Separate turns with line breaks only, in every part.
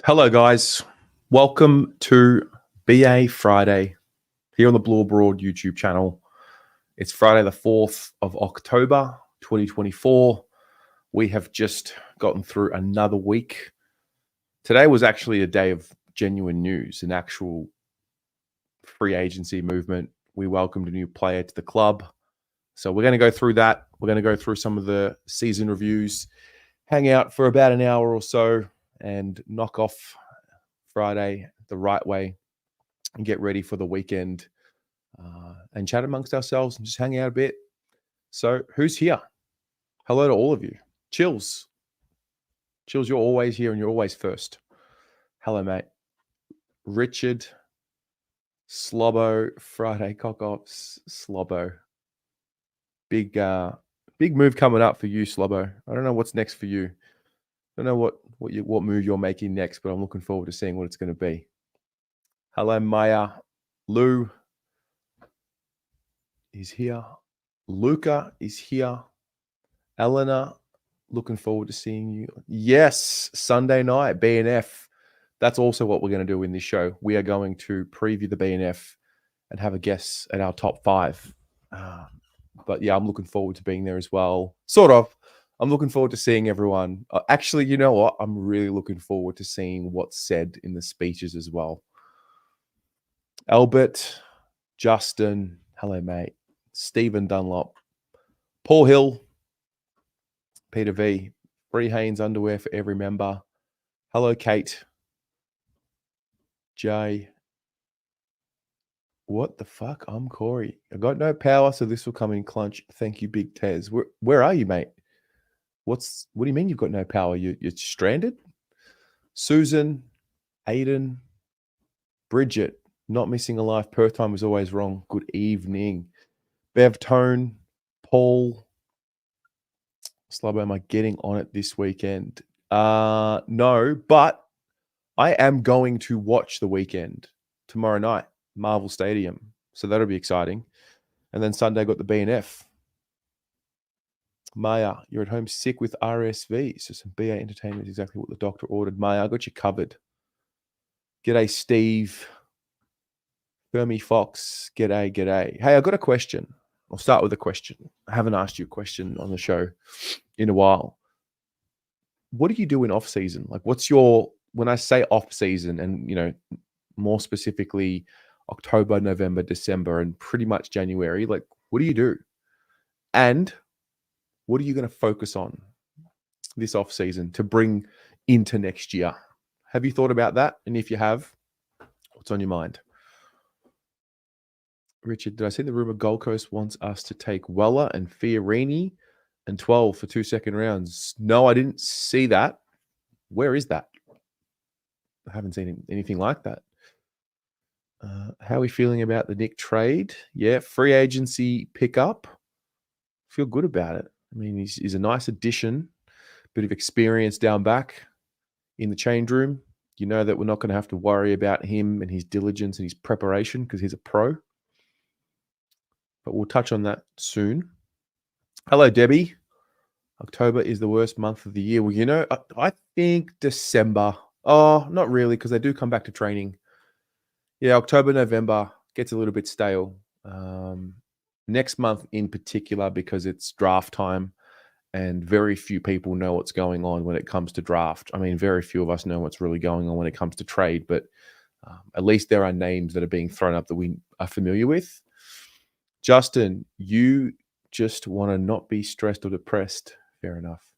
Hello, guys. Welcome to BA Friday here on the Blue Abroad YouTube channel. It's Friday, the 4th of October, 2024. We have just gotten through another week. Today was actually a day of genuine news, an actual free agency movement. We welcomed a new player to the club. So we're going to go through that. We're going to go through some of the season reviews, hang out for about an hour or so, and knock off Friday the right way and get ready for the weekend and chat amongst ourselves and just hang out a bit. So who's here? Hello to all of you. Chills, you're always here and you're always first. Hello, mate. Richard, Slobbo, Friday Cock-Ops, Slobbo. Big move coming up for you, Slobbo. I don't know what's next for you. I don't know what move you're making next, but I'm looking forward to seeing what it's going to be. Hello, Maya. Lou is here. Luca is here. Eleanor, looking forward to seeing you. Yes, Sunday night, BNF. That's also what we're going to do in this show. We are going to preview the BNF and have a guess at our top 5. But yeah, I'm looking forward to being there as well. Sort of. I'm looking forward to seeing everyone. Actually, you know what? I'm really looking forward to seeing what's said in the speeches as well. Albert, Justin, hello, mate. Stephen Dunlop, Paul Hill, Peter V, Free Haynes underwear for every member. Hello, Kate. Jay. What the fuck? I'm Corey. I got no power, so this will come in clutch. Thank you, Big Tez. Where are you, mate? What do you mean you've got no power? You're stranded? Susan, Aiden, Bridget, not missing a life. Perth time was always wrong. Good evening. Bev Tone, Paul. Slubbo, am I getting on it this weekend? No, but I am going to watch the weekend tomorrow night, Marvel Stadium. So that'll be exciting. And then Sunday, got the BNF. Maya, you're at home sick with RSV. So some BA entertainment is exactly what the doctor ordered. Maya, I got you covered. G'day, Steve. Fermi Fox, g'day. Hey, I got a question. I'll start with a question. I haven't asked you a question on the show in a while. What do you do in off season? Like, what's your, when I say off season, and, you know, more specifically October, November, December, and pretty much January, like, what do you do? And what are you going to focus on this off season to bring into next year? Have you thought about that? And if you have, what's on your mind? Richard, did I see the rumor Gold Coast wants us to take Weller and Fiorini and 12 for 2 second rounds? No, I didn't see that. Where is that? I haven't seen anything like that. How are we feeling about the Nick trade? Yeah, free agency pickup. Feel good about it. I mean, he's a nice addition. Bit of experience down back in the change room. You know that we're not going to have to worry about him and his diligence and his preparation because he's a pro. But we'll touch on that soon. Hello, Debbie. October is the worst month of the year. Well, you know, I think December. Oh, not really, because they do come back to training. Yeah, October, November gets a little bit stale. Next month in particular, because it's draft time and very few people know what's going on when it comes to draft. I mean, very few of us know what's really going on when it comes to trade, but at least there are names that are being thrown up that we are familiar with. Justin, you just want to not be stressed or depressed. Fair enough.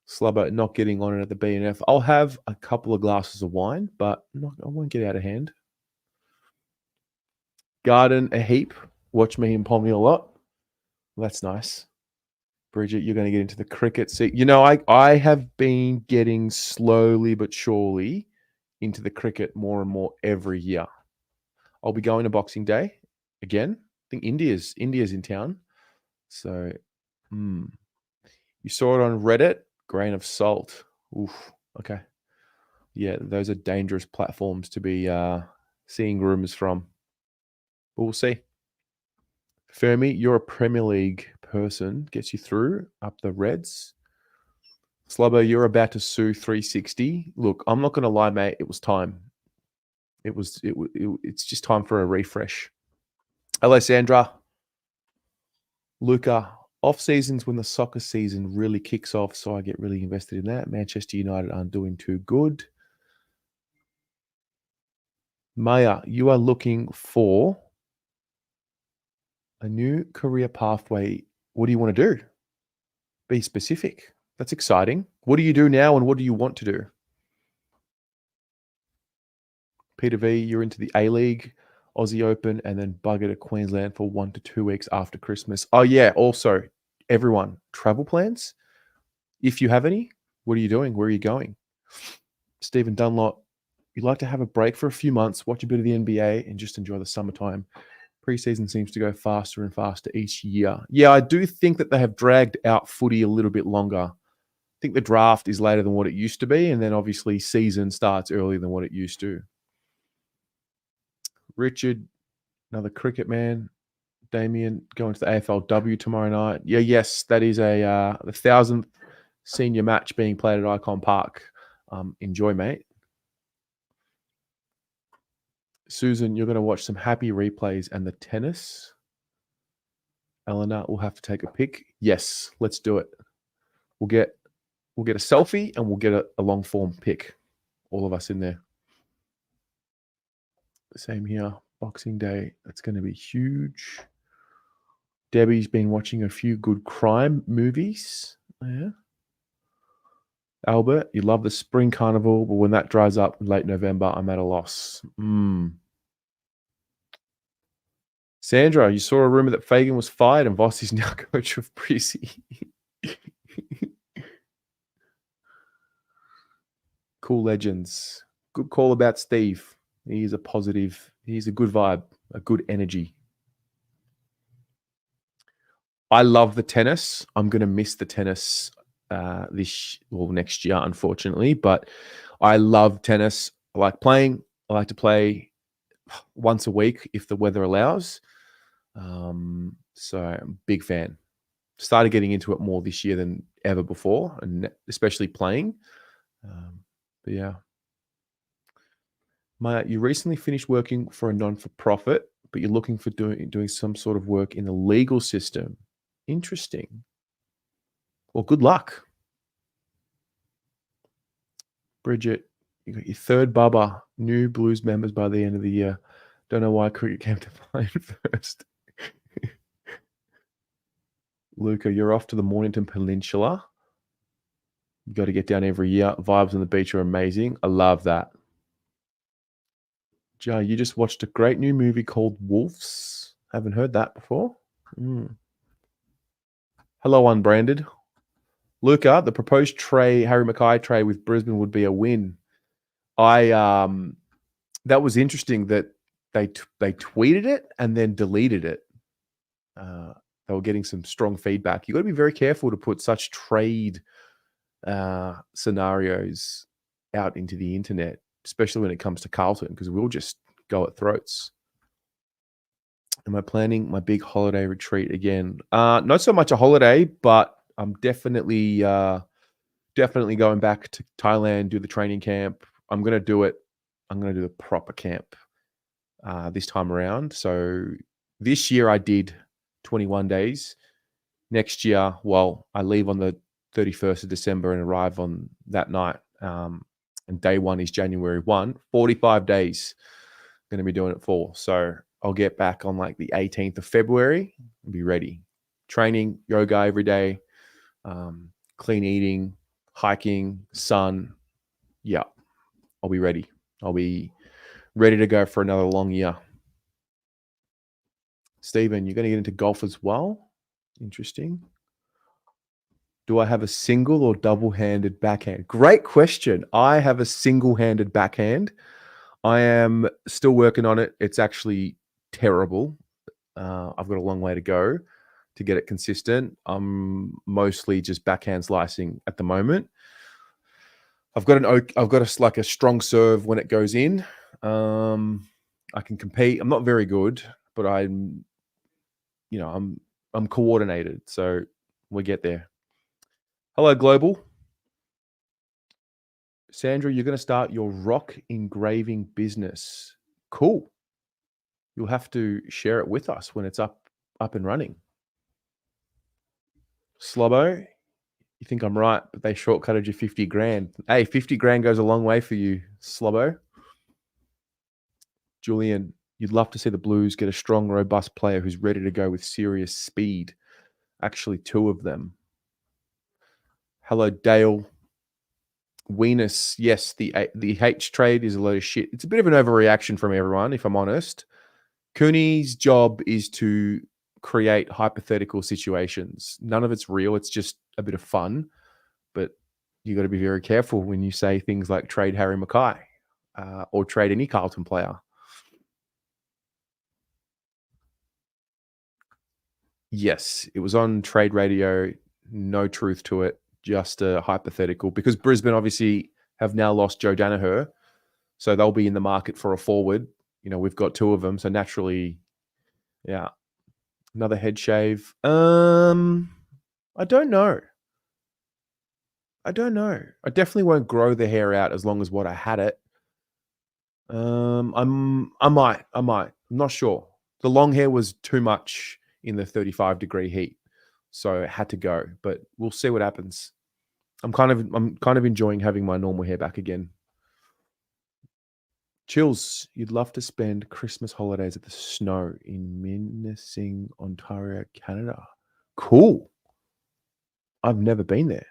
Slubber, not getting on it at the BNF. I'll have a couple of glasses of wine, but I won't get out of hand. Garden a heap. Watch me and Pommy a lot. Well, that's nice. Bridget, you're going to get into the cricket. See, you know, I have been getting slowly but surely into the cricket more and more every year. I'll be going to Boxing Day again. I think India's in town. So, you saw it on Reddit. Grain of salt. Oof. Okay. Yeah, those are dangerous platforms to be seeing rumors from. But we'll see. Fermi, you're a Premier League person. Gets you through up the Reds. Slubber, you're about to sue 360. Look, I'm not going to lie, mate. It was time. It's just time for a refresh. Hello, Sandra. Luca, off seasons when the soccer season really kicks off, so I get really invested in that. Manchester United aren't doing too good. Maya, you are looking for a new career pathway. What do you want to do? Be specific. That's exciting. What do you do now and what do you want to do? Peter V, you're into the A-League, Aussie Open, and then bugger to Queensland for 1 to 2 weeks after Christmas. Oh, yeah. Also, everyone, travel plans? If you have any, what are you doing? Where are you going? Stephen Dunlop, you'd like to have a break for a few months, watch a bit of the NBA, and just enjoy the summertime. Preseason seems to go faster and faster each year. Yeah, I do think that they have dragged out footy a little bit longer. I think the draft is later than what it used to be, and then obviously season starts earlier than what it used to. Richard, another cricket man. Damien, going to the AFLW tomorrow night. Yeah, yes, that is the 1,000th senior match being played at Icon Park. Enjoy, mate. Susan, you're going to watch some happy replays and the tennis. Eleanor, we'll have to take a pic. Yes, let's do it. We'll get a selfie and we'll get a long form pic. All of us in there. Same here. Boxing Day. That's going to be huge. Debbie's been watching a few good crime movies. Yeah. Albert, you love the spring carnival, but when that dries up in late November, I'm at a loss. Sandra, you saw a rumor that Fagan was fired and Voss is now coach of Breezy. Cool legends. Good call about Steve. He's a positive. He's a good vibe, a good energy. I love the tennis. I'm going to miss the tennis next year, unfortunately. But I love tennis. I like playing. I like to play once a week if the weather allows. So I'm a big fan. Started getting into it more this year than ever before, and especially playing. But yeah. Maya, you recently finished working for a non-for-profit, but you're looking for doing some sort of work in the legal system. Interesting. Well, good luck. Bridget, you got your third bubba, new Blues members by the end of the year. Don't know why cricket came to mind first. Luca, you're off to the Mornington Peninsula. You got to get down every year. Vibes on the beach are amazing. I love that. Jay, you just watched a great new movie called Wolves. Haven't heard that before. Hello, Unbranded. Luca, the proposed Harry Mackay trade with Brisbane would be a win. That was interesting that they tweeted it and then deleted it. They were getting some strong feedback. You got to be very careful to put such trade scenarios out into the internet, especially when it comes to Carlton, because we'll just go at throats. Am I planning my big holiday retreat again? Not so much a holiday, but I'm definitely going back to Thailand, do the training camp. I'm going to do it. I'm going to do the proper camp this time around. So this year I did 21 days. Next year, I leave on the 31st of December and arrive on that night. And day one is January 1. 45 days I'm going to be doing it for. So I'll get back on like the 18th of February and be ready. Training, yoga every day, clean eating, hiking, sun. Yeah, I'll be ready. I'll be ready to go for another long year. Stephen, you're going to get into golf as well? Interesting. Do I have a single or double-handed backhand? Great question. I have a single-handed backhand. I am still working on it. It's actually terrible. I've got a long way to go to get it consistent. I'm mostly just backhand slicing at the moment. I've got a strong serve when it goes in. I can compete. I'm not very good, but I'm coordinated. So we get there. Hello, Global. Sandra, you're going to start your rock engraving business. Cool. You'll have to share it with us when it's up and running. Slobbo, you think I'm right, but they shortcutted you 50 grand. Hey, 50 grand goes a long way for you, Slobbo. Julian, you'd love to see the Blues get a strong, robust player who's ready to go with serious speed. Actually, 2 of them. Hello, Dale. Weenus, yes, the H trade is a load of shit. It's a bit of an overreaction from everyone, if I'm honest. Cooney's job is to create hypothetical situations. None of it's real. It's just a bit of fun. But you got to be very careful when you say things like trade Harry Mackay or trade any Carlton player. Yes, it was on trade radio. No truth to it. Just a hypothetical. Because Brisbane obviously have now lost Joe Danaher. So they'll be in the market for a forward. You know, we've got 2 of them. So naturally, yeah. Another head shave. I don't know. I definitely won't grow the hair out as long as what I had it. I might. I'm not sure. The long hair was too much in the 35-degree heat, so it had to go. But we'll see what happens. I'm kind of enjoying having my normal hair back again. Chills, you'd love to spend Christmas holidays at the snow in Minising, Ontario, Canada. Cool. I've never been there.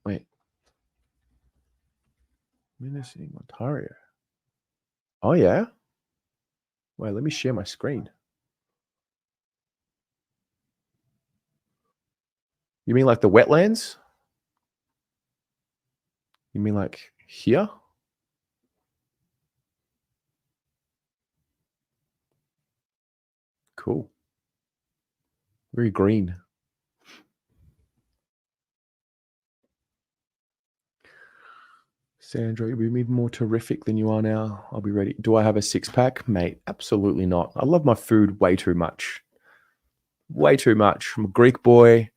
Wait. Minising, Ontario. Oh, yeah? Wait, let me share my screen. You mean like the wetlands? You mean like here? Cool. Very green. Sandra, you'll be even more terrific than you are now. I'll be ready. Do I have a 6-pack? Mate, absolutely not. I love my food way too much. Way too much. I'm a Greek boy,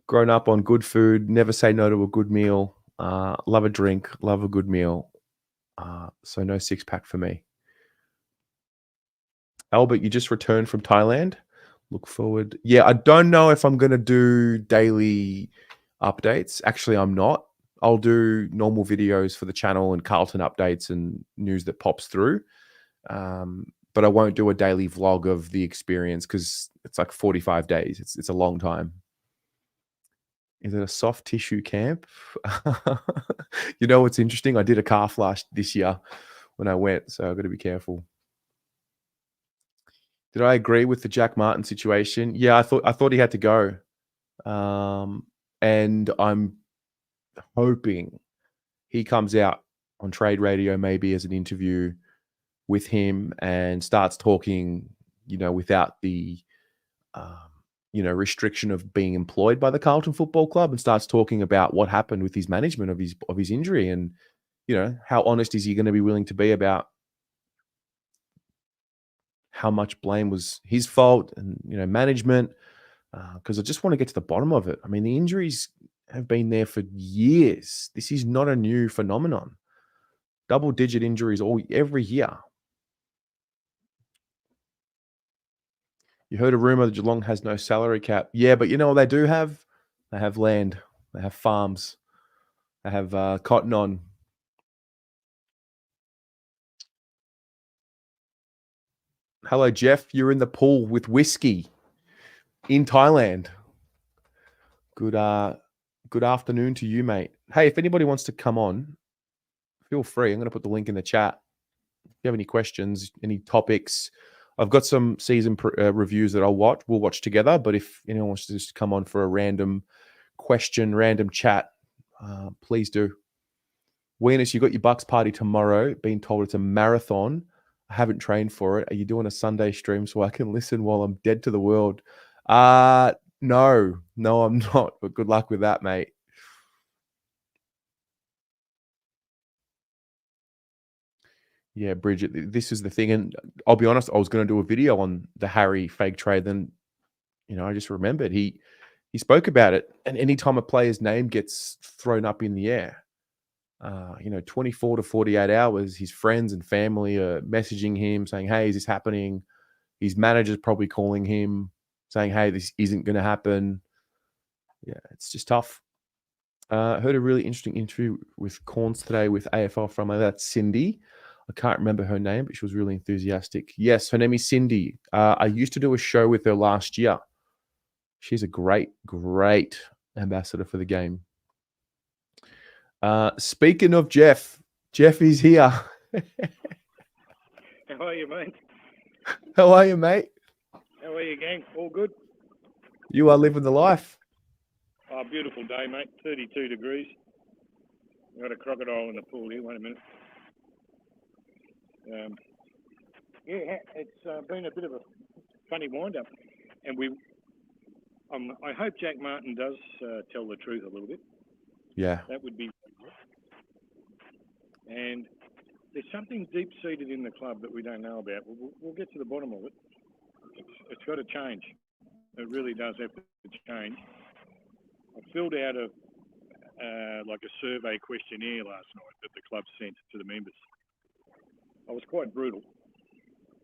grown up on good food, never say no to a good meal. Love a drink, love a good meal. So no 6-pack for me. Albert, you just returned from Thailand. Look forward. Yeah, I don't know if I'm going to do daily updates. Actually, I'm not. I'll do normal videos for the channel and Carlton updates and news that pops through. But I won't do a daily vlog of the experience because it's like 45 days. It's a long time. Is it a soft tissue camp? You know what's interesting? I did a calf last this year when I went, so I've got to be careful. Did I agree with the Jack Martin situation? Yeah, I thought he had to go. And I'm hoping he comes out on trade radio maybe as an interview with him and starts talking, you know, without the restriction of being employed by the Carlton Football Club, and starts talking about what happened with his management of his injury, and you know, how honest is he going to be willing to be about how much blame was his fault and, you know, management, because I just want to get to the bottom of it. I mean, the injuries have been there for years. This is not a new phenomenon. Double-digit injuries every year. You heard a rumor that Geelong has no salary cap. Yeah, but you know what they do have? They have land. They have farms. They have cotton on. Hello, Jeff. You're in the pool with whiskey in Thailand. Good afternoon to you, mate. Hey, if anybody wants to come on, feel free. I'm going to put the link in the chat. If you have any questions, any topics, I've got some season reviews that we'll watch together. But if anyone wants to just come on for a random question, random chat, please do. Weenus, you got your Bucks party tomorrow. Being told it's a marathon. I haven't trained for it. Are you doing a Sunday stream so I can listen while I'm dead to the world? No, I'm not. But good luck with that, mate. Yeah, Bridget, this is the thing. And I'll be honest, I was going to do a video on the Harry fake trade. Then, you know, I just remembered he spoke about it. And anytime a player's name gets thrown up in the air, 24 to 48 hours, his friends and family are messaging him saying, hey, is this happening? His manager's probably calling him saying, hey, this isn't going to happen. Yeah, it's just tough. Heard a really interesting interview with Corns today with AFL from that's Cindy. I can't remember her name, but she was really enthusiastic. Yes, her name is Cindy. I used to do a show with her last year. She's a great, great ambassador for the game. Speaking of Jeff is here.
How are you, mate?
How are you, mate?
How are you, gang? All good?
You are living the life.
Oh, beautiful day, mate. 32 degrees. Got a crocodile in the pool here. Wait a minute. It's been a bit of a funny wind-up. And I hope Jack Martin does tell the truth a little bit.
Yeah.
That would be... And there's something deep-seated in the club that we don't know about. We'll get to the bottom of it. It's got to change. It really does have to change. I filled out a survey questionnaire last night that the club sent to the members. I was quite brutal.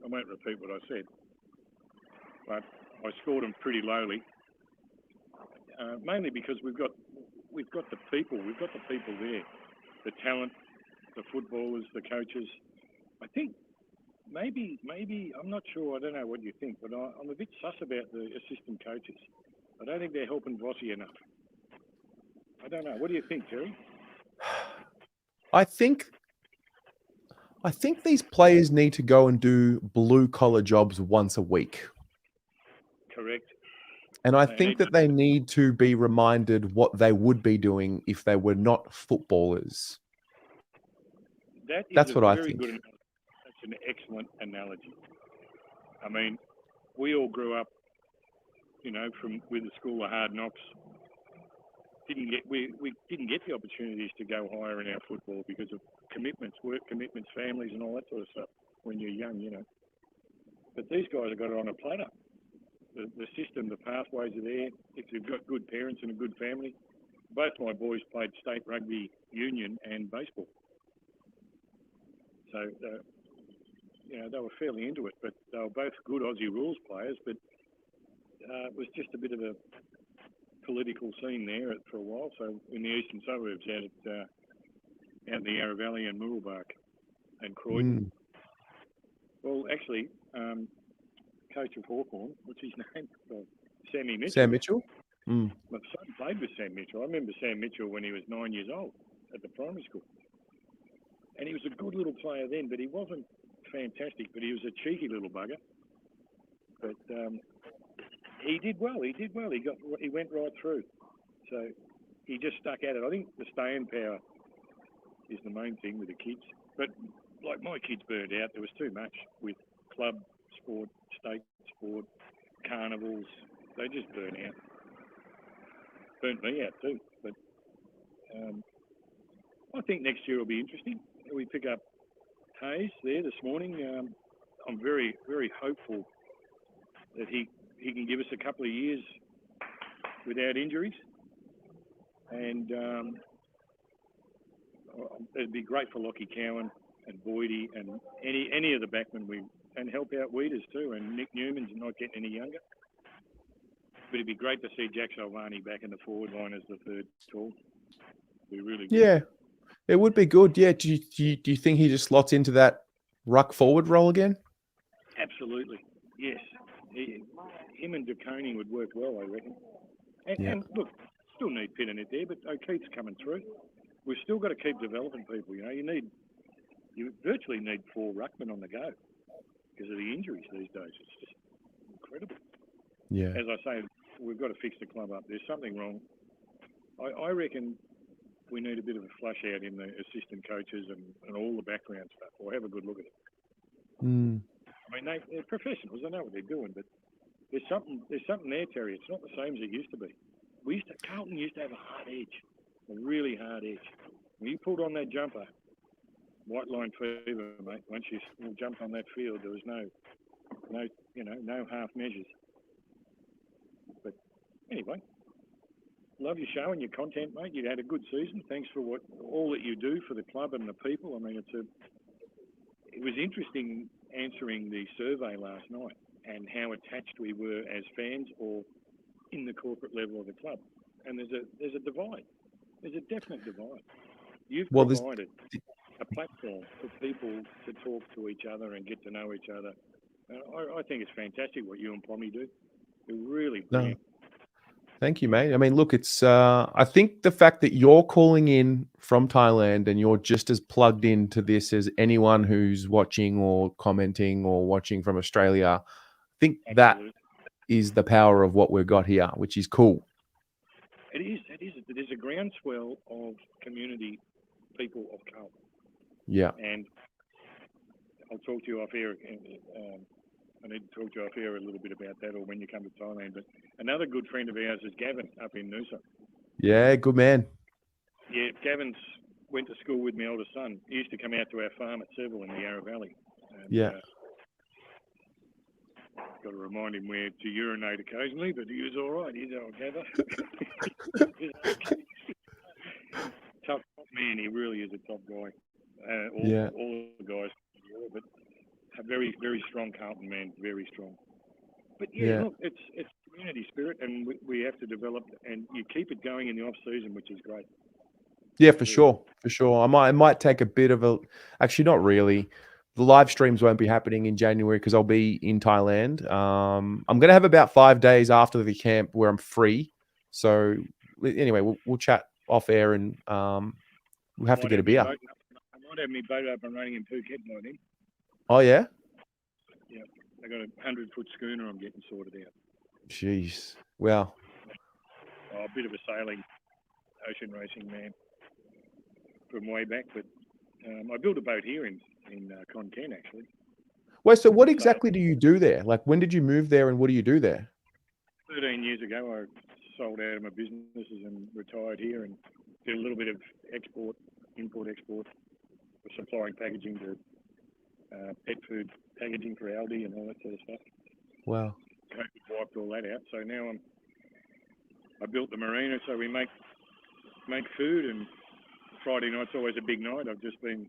I won't repeat what I said, but I scored them pretty lowly, mainly because we've got the people. We've got the people there, the talent, the footballers, the coaches. I think maybe I'm not sure. I don't know what you think, but I'm a bit sus about the assistant coaches. I don't think they're helping Vossi enough. I don't know. What do you think, Terry?
I think these players need to go and do blue-collar jobs once a week.
Correct.
And I think that they need to be reminded what they would be doing if they were not footballers. That's what I think.
That's an excellent analogy. I mean, we all grew up, with the school of hard knocks. We didn't get the opportunities to go higher in our football because of commitments, work commitments, families, and all that sort of stuff when you're young, But these guys have got it on a platter. The system, the pathways are there. If you've got good parents and a good family, both my boys played state rugby union and baseball, so they were fairly into it. But they were both good Aussie rules players. But it was just a bit of a political scene there for a while. So in the eastern suburbs, out in the Yarra Valley and Mooroolbark and Croydon. Well, actually, coach of Hawthorn, what's his name? Sammy Mitchell.
Sam Mitchell?
My son played with Sam Mitchell. I remember Sam Mitchell when he was 9 years old at the primary school. And he was a good little player then, but he wasn't fantastic, but he was a cheeky little bugger. But he did well. He went right through. So he just stuck at it. I think the staying power is the main thing with the kids. But like my kids burned out. There was too much with club sport, state sport, carnivals. They just burnt out. Burnt me out too. But I think next year will be interesting. We pick up Hayes there this morning. I'm very, very hopeful that he can give us a couple of years without injuries. And it'd be great for Lockie Cowan and Boydie and any of the backmen and help out Weeders too. And Nick Newman's not getting any younger. But it'd be great to see Jack Salvani back in the forward line as the third tall. It'd be really good.
Yeah, it would be good. Yeah, do you think he just slots into that ruck forward role again?
Absolutely, yes. Him and DeConey would work well, I reckon. And look, still need Pitt in it there, but O'Keefe's coming through. We've still got to keep developing people. You virtually need 4 ruckmen on the go because of the injuries these days. It's just incredible.
Yeah.
As I say, we've got to fix the club up. There's something wrong. I reckon we need a bit of a flush out in the assistant coaches and all the background stuff. We'll have a good look at it. I mean, they're professionals. They know what they're doing, but there's something there, Terry. It's not the same as it used to be. Carlton used to have a hard edge, a really hard edge. When you pulled on that jumper, white line fever, mate. Once you jumped on that field, there was no half measures. But anyway, love your show and your content, mate. You had a good season. Thanks for all that you do for the club and the people. I mean, it was interesting answering the survey last night and how attached we were as fans or in the corporate level of the club. And there's a divide. There's a definite divide. You've provided a platform for people to talk to each other and get to know each other. I think it's fantastic what you and Pommy do. You're really brilliant.
No. Thank you, mate. I mean, look, it's I think the fact that you're calling in from Thailand and you're just as plugged into this as anyone who's watching or commenting or watching from Australia, I think that is the power of what we've got here, which is cool.
It is. There's a groundswell of community people of Carlton.
Yeah.
And I'll talk to you off air. I need to talk to you off air a little bit about that or when you come to Thailand. But another good friend of ours is Gavin up in Noosa.
Yeah, good man.
Yeah, Gavin's went to school with my oldest son. He used to come out to our farm at Seville in the Yarra Valley. And,
yeah.
Got to remind him where to urinate occasionally, but he was all right. He's our gather. Tough man. He really is a top guy. All the guys, but a very, very strong Carlton man. Very strong. But look, it's community spirit, and we have to develop, and you keep it going in the off season, which is great.
Yeah, for sure. I might take a bit of actually not really. The live streams won't be happening in January because I'll be in Thailand. I'm going to have about 5 days after the camp where I'm free. So anyway, we'll chat off air and we'll have to get a beer.
I might have my boat up and running in Phuket by then.
Oh, yeah?
Yeah. I got a 100-foot schooner I'm getting sorted out.
Jeez. Wow.
A bit of a sailing, ocean racing man from way back. But I built a boat here in Con Ken, actually.
Wait, so what exactly do you do there? Like, when did you move there and what do you do there?
13 years ago, I sold out of my businesses and retired here and did a little bit of import-export, supplying packaging to pet food packaging for Aldi and all that sort of stuff.
Wow.
COVID wiped all that out. So now I built the marina, so we make food, and Friday night's always a big night. I've just been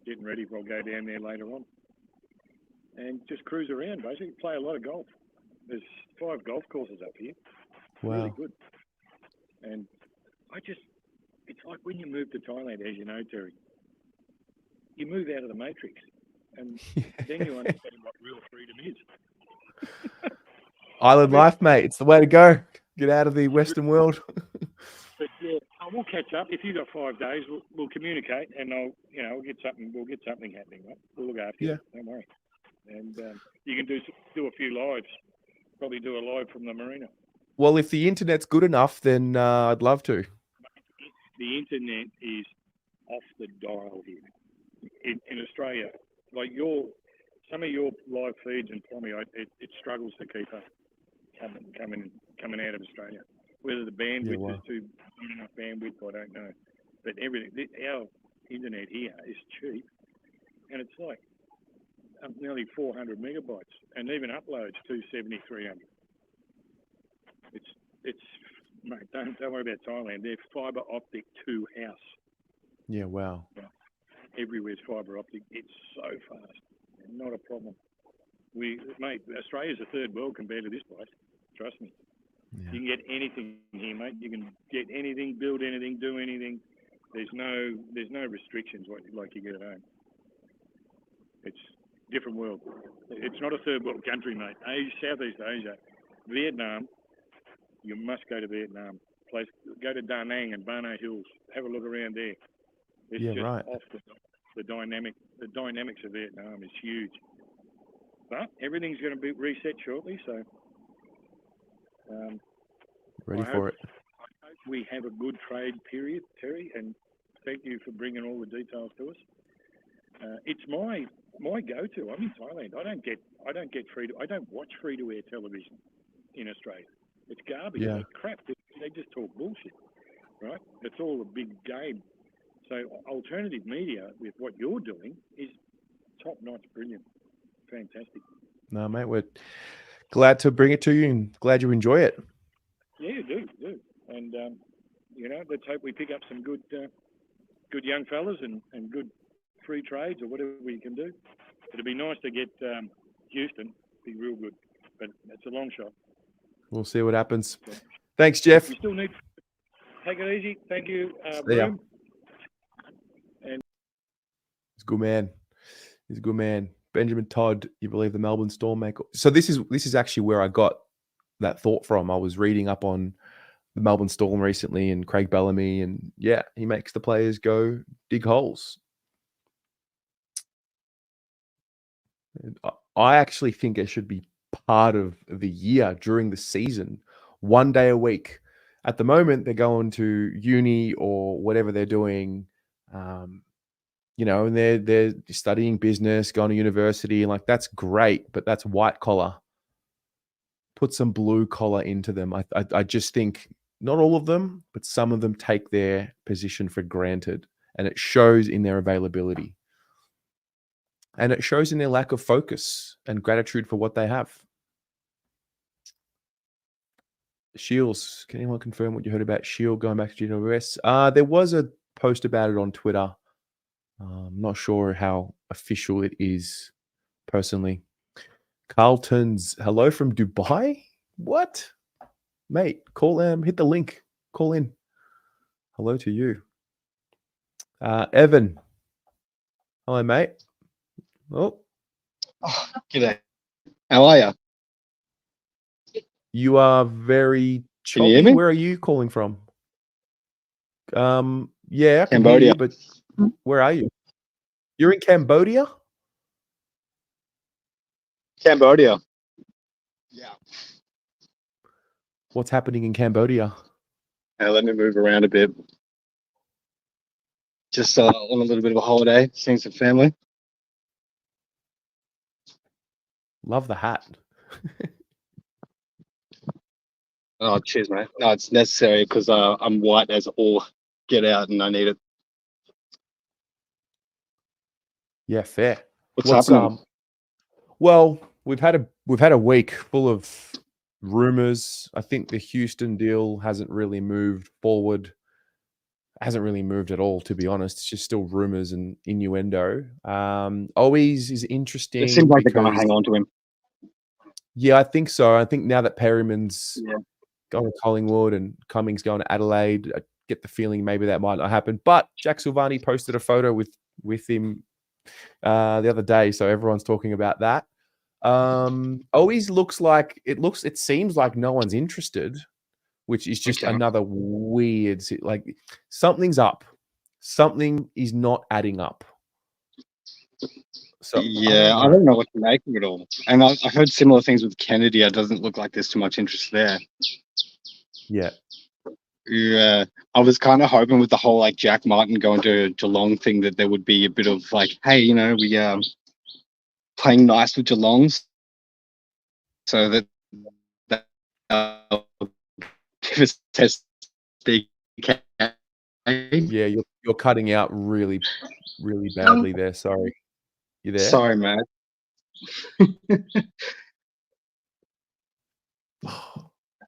getting ready. I'll go down there later on and just cruise around, basically. Play a lot of golf. There's 5 golf courses up here.
Wow.
Really good. And it's like when you move to Thailand, as you know, Terry, you move out of the matrix and then you understand what real freedom is.
Island life, mate. It's the way to go. Get out of the Western world.
But yeah, we'll catch up. If you've got 5 days, we'll communicate, and we'll get something happening, right? We'll look after you. Don't worry. And you can do a few lives. Probably do a live from the marina.
Well, if the internet's good enough, then I'd love to.
The internet is off the dial here in Australia. Like some of your live feeds and Pommy, it struggles to keep up coming out of Australia. Whether the bandwidth is not enough bandwidth, I don't know. But our internet here is cheap, and it's like nearly 400 megabytes, and even uploads 270, 300. It's mate, don't worry about Thailand. They're fibre optic to house.
Yeah, wow.
Everywhere's fibre optic. It's so fast. Not a problem. Australia's a third world compared to this place. Trust me. Yeah. You can get anything here, mate. You can get anything, build anything, do anything. There's no restrictions like you get at home. It's a different world. It's not a third world country, mate. Southeast Asia, Vietnam. You must go to Vietnam. Go to Da Nang and Bana Hills. Have a look around there. It's off the dynamic. The dynamics of Vietnam is huge. But everything's going to be reset shortly, so
ready for it.
I hope we have a good trade period, Terry, and thank you for bringing all the details to us. It's my go-to. I'm in Thailand. I don't watch free-to-air television in Australia. It's garbage.
Yeah.
It's crap. They just talk bullshit, right? It's all a big game. So alternative media with what you're doing is top-notch, brilliant, fantastic.
No, mate, we're glad to bring it to you and glad you enjoy it.
Yeah, do. And let's hope we pick up some good young fellas and good free trades or whatever we can do. It'd be nice to get Houston. Be real good, but it's a long shot.
We'll see what happens. Thanks, Jeff.
We still need. Take it easy. Thank you,
Yeah.
Broom. And
he's a good man. He's a good man. Benjamin Todd, you believe the Melbourne Storm make? So this is actually where I got that thought from. I was reading up on the Melbourne Storm recently and Craig Bellamy, and yeah, he makes the players go dig holes. I actually think it should be part of the year during the season, 1 day a week. At the moment, they're going to uni or whatever they're doing, and they're studying business, going to university, and like that's great, but that's white collar. Put some blue collar into them. I just think not all of them, but some of them take their position for granted, and it shows in their availability. And it shows in their lack of focus and gratitude for what they have. Shields, can anyone confirm what you heard about Shield going back to GWS? There was a post about it on Twitter. I'm not sure how official it is personally. Carlton's hello from Dubai? What? Mate, call hit the link. Call in. Hello to you. Evan. Hello, mate. Oh,
g'day. How are you?
You are very choppy.
Can you hear me?
Where are you calling from? Yeah, I can
Cambodia.
hear you, but where are you? You're in Cambodia?
Cambodia. Yeah.
What's happening in Cambodia?
Let me move around a bit. Just on a little bit of a holiday, seeing some family.
Love the hat.
Oh, cheers, mate. No, it's necessary because I'm white as all get out and I need it.
Yeah, fair.
What's happening?
Well, we've had a week full of rumors. I think the Houston deal hasn't really moved forward. Hasn't really moved at all, to be honest. It's just still rumors and innuendo. Always is interesting.
It seems like they're going to hang on to him.
Yeah, I think so. I think now that Perryman's going to Collingwood and Cummings going to Adelaide, I get the feeling maybe that might not happen. But Jack Silvani posted a photo with him the other day, so everyone's talking about that. Always it seems like no one's interested, which is just another weird, like something's up. Something is not adding up. So
yeah, I don't know what to make of it all. And I heard similar things with Kennedy. It doesn't look like there's too much interest there.
Yeah.
Yeah, I was kind of hoping with the whole like Jack Martin going to Geelong thing that there would be a bit of like, hey, we playing nice with Geelong, so that if it's test BK.
Yeah, you're cutting out really, really badly there. Sorry, you there?
Sorry, mate.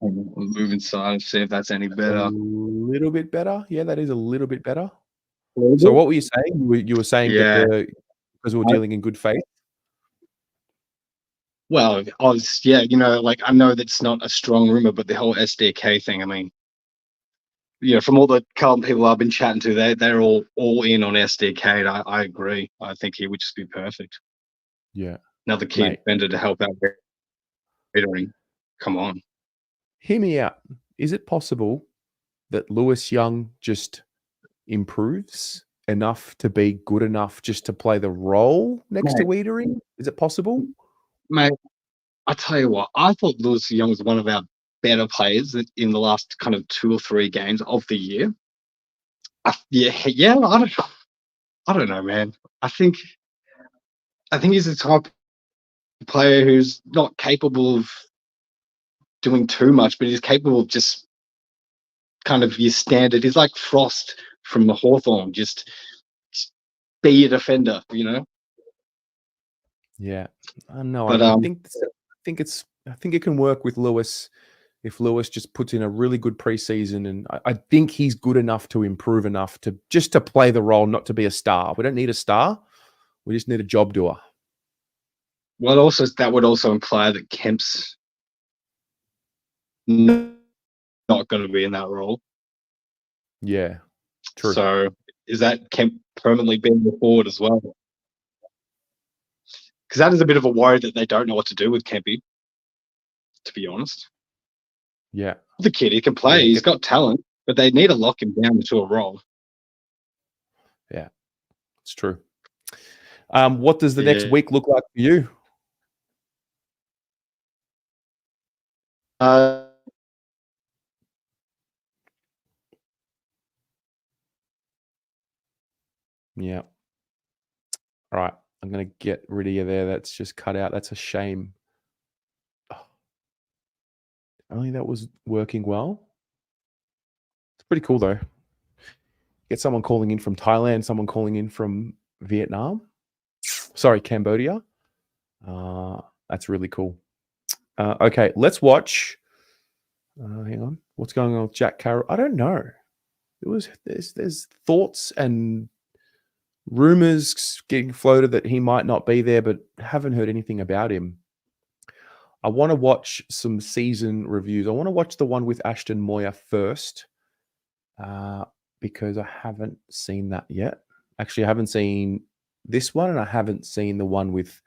I'll move inside and see if that's any better.
A little bit better. Yeah, that is a little bit better. So what were you saying? You were saying that because we're dealing in good faith?
Well, like I know that's not a strong rumor, but the whole SDK thing, I mean, from all the Carlton people I've been chatting to, they're all in on SDK. And I agree. I think he would just be perfect.
Yeah.
Another key defender to help out. Come on.
Hear me out. Is it possible that Lewis Young just improves enough to be good enough just to play the role next to Wiedering? Is it possible?
Mate, I tell you what, I thought Lewis Young was one of our better players in the last kind of 2 or 3 games of the year. I don't know, man. I think he's the type of player who's not capable of doing too much, but he's capable of just kind of your standard. He's like Frost from the Hawthorn, just be a defender,
Yeah, I know.
But
I think it can work with Lewis if Lewis just puts in a really good preseason, and I think he's good enough to improve enough to just to play the role, not to be a star. We don't need a star. We just need a job doer.
Well, also that would also imply that Kemp's not going to be in that role.
Yeah, true.
So is that Kemp permanently being the forward as well? Because that is a bit of a worry that they don't know what to do with Kempy, to be honest.
Yeah.
The kid, he can play.
Yeah,
He's got talent, but they need to lock him down into a role.
Yeah, it's true. What does the next week look like for you? Yeah. All right. I'm going to get rid of you there. That's just cut out. That's a shame. Oh. Only that was working well. It's pretty cool, though. Get someone calling in from Thailand, someone calling in from Vietnam. Sorry, Cambodia. That's really cool. Okay, let's watch. Hang on. What's going on with Jack Carroll? I don't know. There's thoughts and rumors getting floated that he might not be there, but haven't heard anything about him. I want to watch some season reviews. I want to watch the one with Ashton Moir first, because I haven't seen that yet. Actually, I haven't seen this one, and I haven't seen the one with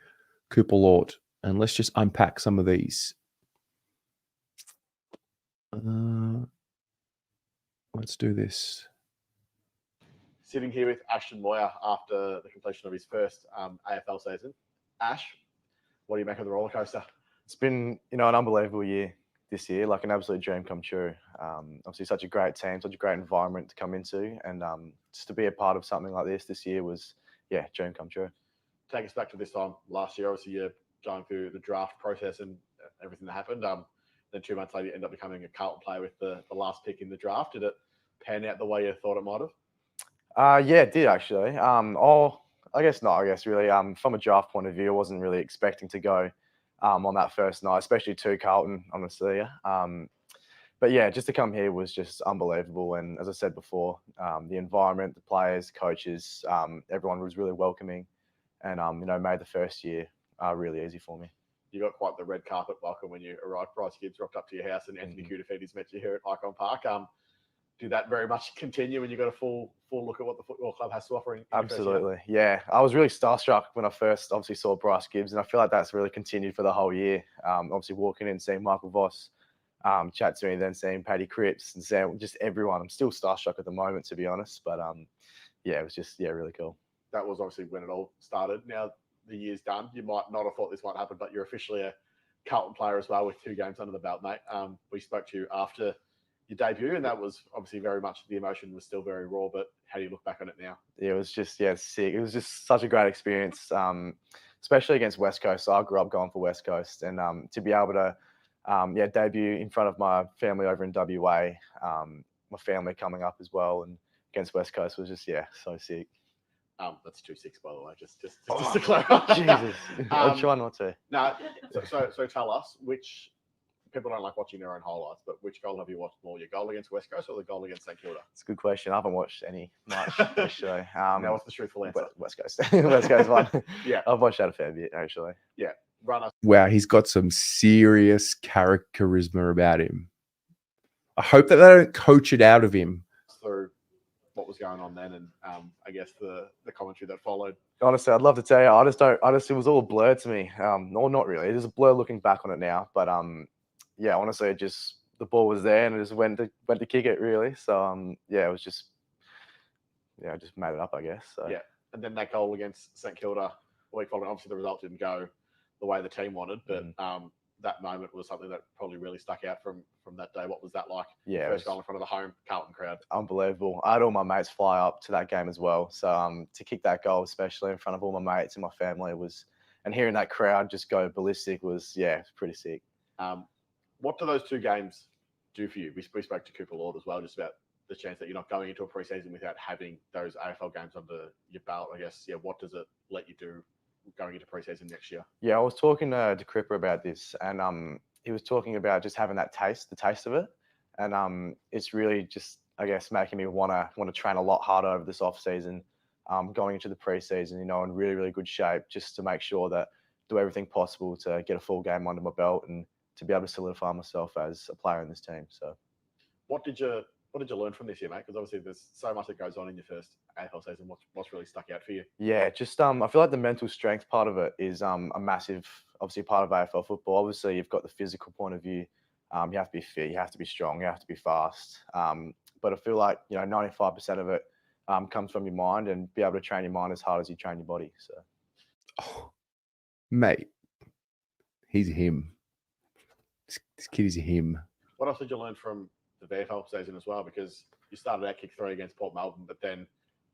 Cooper Lord. And let's just unpack some of these. Let's do this.
Sitting here with Ashton Moir after the completion of his first AFL season. Ash, what do you make of the roller coaster?
It's been, an unbelievable year this year, like an absolute dream come true. Obviously, such a great team, such a great environment to come into, and just to be a part of something like this year was, dream come true.
Take us back to this time last year. Obviously, you're going through the draft process and everything that happened. Then 2 months later, you end up becoming a Carlton player with the last pick in the draft. Did it pan out the way you thought it might have?
Yeah, it did actually. I guess not. I guess really, from a draft point of view, I wasn't really expecting to go on that first night, especially to Carlton, honestly. But yeah, just to come here was just unbelievable. And as I said before, the environment, the players, coaches, everyone was really welcoming, and made the first year really easy for me.
You got quite the red carpet welcome when you arrived. Bryce Gibbs rocked up to your house, and Anthony Koutafidis met you here at Icon Park. Did that very much continue when you got a full look at what the football club has to offer?
Absolutely, yeah. I was really starstruck when I first obviously saw Bryce Gibbs, and I feel like that's really continued for the whole year. Obviously walking in, seeing Michael Voss chat to me, then seeing Paddy Cripps and seeing just everyone. I'm still starstruck at the moment, to be honest, but it was just really cool.
That was obviously when it all started. Now the year's done. You might not have thought this might happen, but you're officially a Carlton player as well with 2 games under the belt, mate. We spoke to you after your debut, and that was obviously very much, the emotion was still very raw, but how do you look back on it now?
Yeah, it was just sick. It was just such a great experience, especially against West Coast. So I grew up going for West Coast, and to be able to debut in front of my family over in WA, my family coming up as well, and against West Coast was just so sick.
That's 2-6, by the way, just to clarify.
Jesus, I'll try not to.
No, so tell us, which people don't like watching their own highlights, but which goal have you watched more? Your goal against West Coast or the goal against St Kilda?
It's a good question. I haven't watched any much actually.
Now, what's the truthful answer?
West Coast. West Coast one.
Yeah,
I've watched that a fair bit actually.
Yeah, run us.
Wow, he's got some serious charisma about him. I hope that they don't coach it out of him.
Through what was going on then, and I guess the commentary that followed.
Honestly, I'd love to tell you. It was all a blur to me. No, not really. It is a blur looking back on it now. But honestly, it just, the ball was there and it just went to kick it really. So it was just, I just made it up, I guess. So.
Yeah, and then that goal against St Kilda the week following. Obviously, the result didn't go the way the team wanted, but that moment was something that probably really stuck out from that day. What was that like?
Yeah,
first goal in front of the home Carlton crowd.
Unbelievable. I had all my mates fly up to that game as well. So to kick that goal, especially in front of all my mates and my family, and hearing that crowd just go ballistic was pretty sick.
What do those 2 games do for you? We spoke to Cooper Lord as well, just about the chance that you're not going into a preseason without having those AFL games under your belt. I guess, what does it let you do going into preseason next year?
Yeah, I was talking to Cripper about this, and he was talking about just having that the taste of it, and it's really just, I guess, making me want to train a lot harder over this off season, going into the preseason, you know, in really, really good shape, just to make sure that do everything possible to get a full game under my belt and to be able to solidify myself as a player in this team. So,
what did you learn from this year, mate? Because obviously there's so much that goes on in your first AFL season. What's really stuck out for you?
yeah, just I feel like the mental strength part of it is a massive, obviously, part of AFL football. Obviously, you've got the physical point of view. You have to be fit, you have to be strong, you have to be fast. But I feel like, you know, 95% of it comes from your mind, and be able to train your mind as hard as you train your body. So,
Oh, mate, he's him. This kid is him.
What else did you learn from the VFL season as well? Because you started out kick 3 against Port Melbourne, but then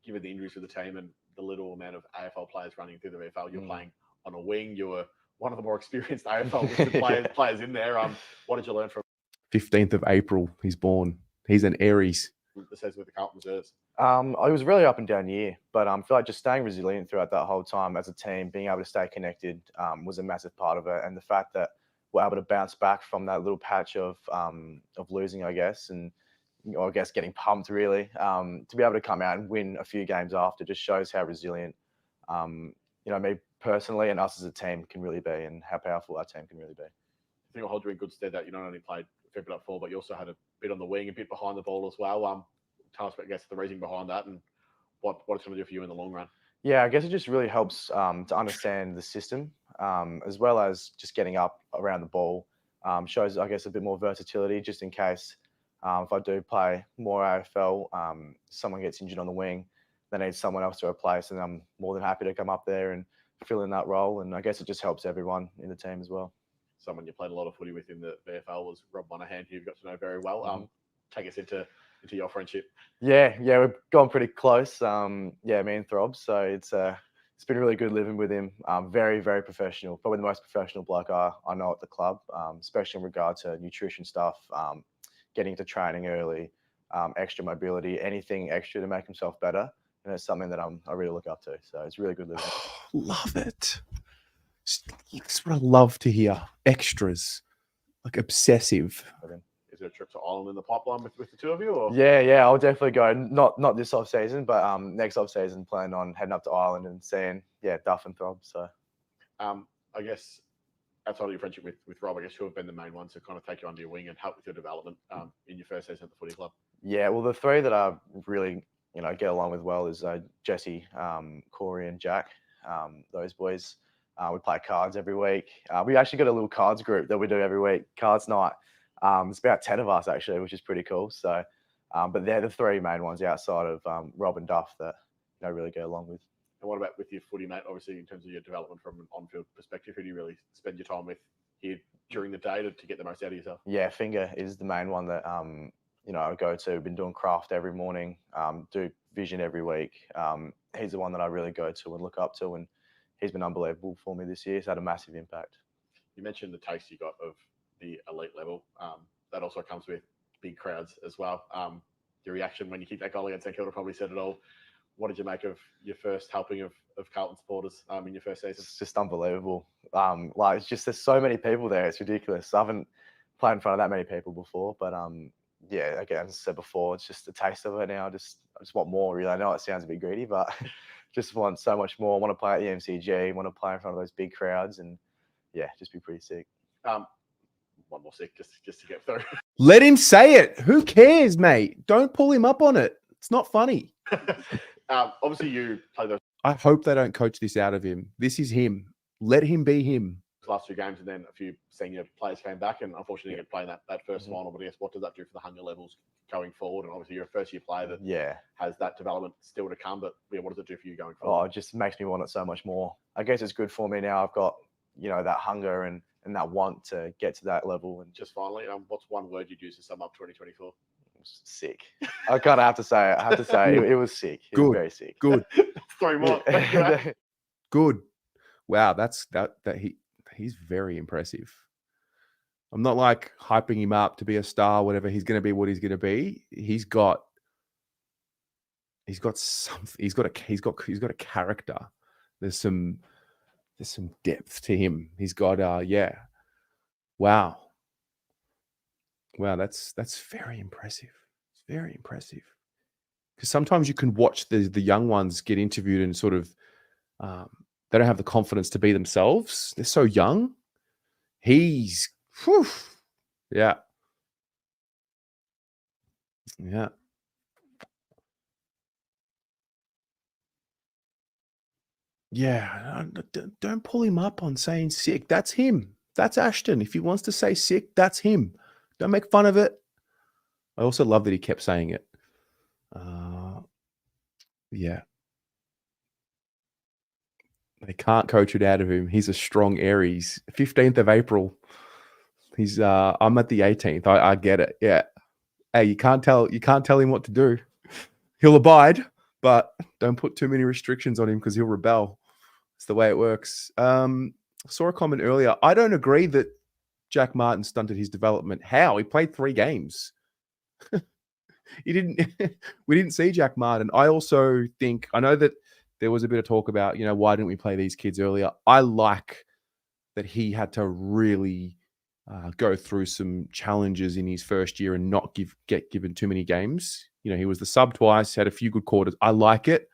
given the injuries to the team and the little amount of AFL players running through the VFL, you're playing on a wing. You were one of the more experienced AFL players in there. What did you learn from
15th of April, he's born. He's an Aries.
the season with the Carlton Reserves?
it was really up and down year, but I feel like just staying resilient throughout that whole time as a team, being able to stay connected was a massive part of it, and the fact that we're able to bounce back from that little patch of losing, I guess, and I guess getting pumped really, to be able to come out and win a few games after just shows how resilient, you know, me personally and us as a team can really be, and how powerful our team can really be.
I think it'll hold you in good stead that you not only played a fair bit up forward, but you also had a bit on the wing, a bit behind the ball as well. Tell us, I guess, the reasoning behind that and what it's going to do for you in the long run.
Yeah, I guess it just really helps to understand the system, as well as just getting up around the ball. Shows, I guess, a bit more versatility, just in case if I do play more AFL, someone gets injured on the wing, they need someone else to replace, and I'm more than happy to come up there and fill in that role. And I guess it just helps everyone in the team as well.
Someone you played a lot of footy with in the VFL was Rob Monahan, who you've got to know very well. Take us into your friendship.
Yeah, we've gone pretty close. Me and Throb. So it's been really good living with him. Very, very professional. Probably the most professional bloke I know at the club, especially in regard to nutrition stuff, getting to training early, extra mobility, anything extra to make himself better. And it's something that I really look up to. So it's really good living.
Love it. That's what I love to hear. Extras, like obsessive.
Is there a trip to Ireland in the pipeline with the two of you? Or?
Yeah, I'll definitely go. Not this off season, but next off season, planning on heading up to Ireland and seeing Duff and Throb. So,
I guess outside of your friendship with Rob, I guess who have been the main ones to kind of take you under your wing and help with your development in your first season at the footy club?
Yeah, well, the three that I really get along with well is Jesse, Corey, and Jack. Those boys. We play cards every week. We actually got a little cards group that we do every week, cards night. It's about 10 of us actually, which is pretty cool. So, but they're the three main ones outside of Rob and Duff that really go along with.
And what about with your footy, mate? Obviously, in terms of your development from an on-field perspective, who do you really spend your time with here during the day to get the most out of yourself?
Yeah, Finger is the main one that I go to. I've been doing craft every morning, do vision every week. He's the one that I really go to and look up to, and he's been unbelievable for me this year. He's had a massive impact.
You mentioned the taste you got of the elite level. That also comes with big crowds as well. Your reaction when you kicked that goal against St Kilda probably said it all. What did you make of your first helping of Carlton supporters in your first season?
It's just unbelievable. It's just there's so many people there. It's ridiculous. I haven't played in front of that many people before, but again, as I said before, it's just the taste of it now. I just want more. Really, I know it sounds a bit greedy, but just want so much more. I want to play at the MCG. Want to play in front of those big crowds, and just be pretty sick.
One more sick just to get through.
Let him say it. Who cares, mate? Don't pull him up on it. It's not funny.
Obviously, you play those
I hope they don't coach this out of him. This is him. Let him be him.
last two games, and then a few senior players came back, and unfortunately, didn't play that first final. But I guess what does that do for the hunger levels going forward? And obviously, you're a first-year player that has that development still to come. But what does it do for you going forward?
It just makes me want it so much more. I guess it's good for me now. I've got that hunger and that want to get to that level. And
just finally, what's one word you'd use to sum up 2024?
Sick. I kind of have to say it. I have to say it was sick. It was very sick.
Good.
3 more.
Good. Wow, he's very impressive. I'm not like hyping him up to be a star, whatever. He's going to be what he's going to be. He's got something. He's got a character. There's some depth to him. He's got wow. Wow, that's very impressive. It's very impressive. Because sometimes you can watch the young ones get interviewed and sort of um, they don't have the confidence to be themselves. They're so young. He's, whew, yeah, yeah. Yeah, don't pull him up on saying sick. That's him. That's Ashton. If he wants to say sick, that's him. Don't make fun of it. I also love that he kept saying it. Yeah, they can't coach it out of him. He's a strong Aries. 15th of April. He's I'm at the 18th. I get it. Yeah. Hey, you can't tell him what to do. He'll abide, but don't put too many restrictions on him because he'll rebel. It's the way it works. Saw a comment earlier. I don't agree that Jack Martin stunted his development. How? He played 3 games. He didn't. We didn't see Jack Martin. I also think I know that there was a bit of talk about why didn't we play these kids earlier? I like that he had to really go through some challenges in his first year and not get given too many games. He was the sub twice, had a few good quarters. I like it.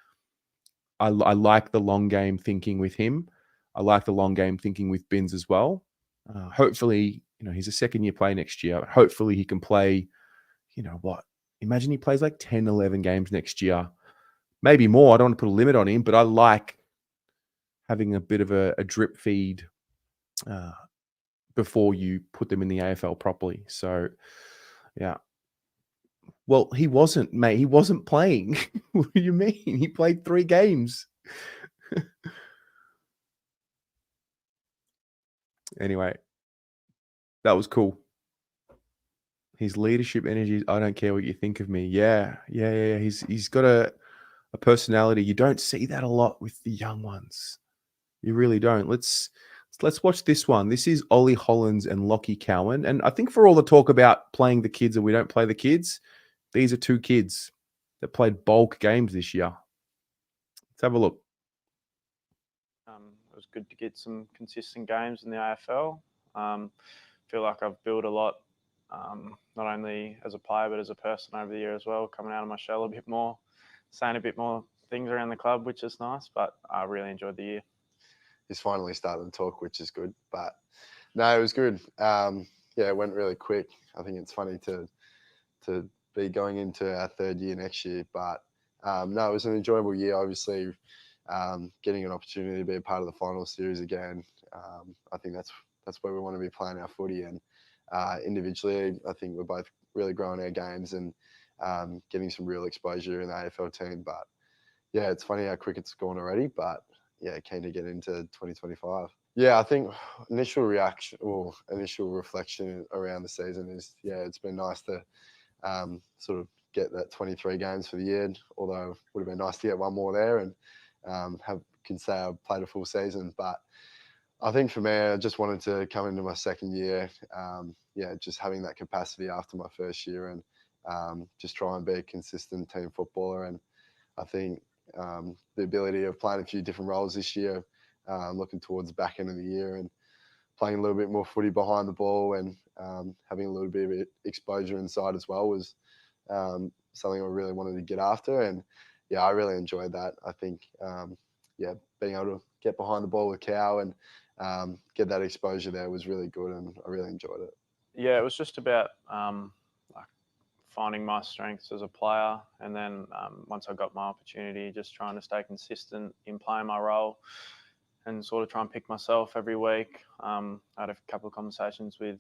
I like the long game thinking with him. I like the long game thinking with Binns as well. Hopefully, he's a second-year play next year. Hopefully he can play, what? Imagine he plays like 10, 11 games next year. Maybe more. I don't want to put a limit on him, but I like having a bit of a drip feed before you put them in the AFL properly. So, yeah. Well, he wasn't, mate. He wasn't playing. What do you mean? He played 3 games. Anyway, that was cool. His leadership energy, I don't care what you think of me. Yeah. He's got a personality. You don't see that a lot with the young ones. You really don't. Let's watch this one. This is Ollie Hollands and Lockie Cowan. And I think for all the talk about playing the kids and we don't play the kids, these are 2 kids that played bulk games this year. Let's have a look.
It was good to get some consistent games in the AFL. Feel like I've built a lot, not only as a player but as a person over the year as well, coming out of my shell a bit more, saying a bit more things around the club, which is nice, but I really enjoyed the year.
He's finally starting to talk, which is good. But no, it was good. It went really quick. I think it's funny to be going into our 3rd year next year. But no, it was an enjoyable year. Obviously, getting an opportunity to be a part of the final series again. I think that's where we want to be playing our footy. And individually, I think we're both really growing our games and getting some real exposure in the AFL team. But yeah, it's funny how quick it's gone already. But yeah, keen to get into 2025. Yeah, I think initial reflection around the season is, it's been nice to sort of get that 23 games for the year, although it would have been nice to get one more there and can say I've played a full season. But I think for me, I just wanted to come into my 2nd year, just having that capacity after my 1st year and just try and be a consistent team footballer. And I think the ability of playing a few different roles this year, looking towards the back end of the year and playing a little bit more footy behind the ball and having a little bit of exposure inside as well was something I really wanted to get after. And yeah, I really enjoyed that. I think, being able to get behind the ball with Cow and get that exposure there was really good and I really enjoyed it.
Yeah, it was just about finding my strengths as a player, and then once I got my opportunity, just trying to stay consistent in playing my role and sort of try and pick myself every week. I had a couple of conversations with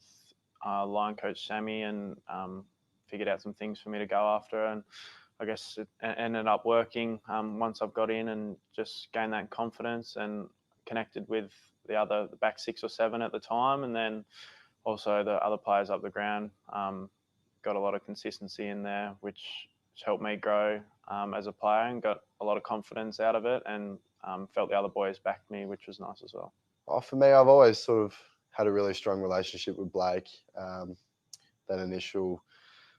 line coach Sammy and figured out some things for me to go after, and I guess it ended up working once I've got in and just gained that confidence and connected with the back 6 or 7 at the time, and then also the other players up the ground. Got a lot of consistency in there, which helped me grow as a player and got a lot of confidence out of it, and felt the other boys backed me, which was nice as well.
For me, I've always sort of had a really strong relationship with Blake. That initial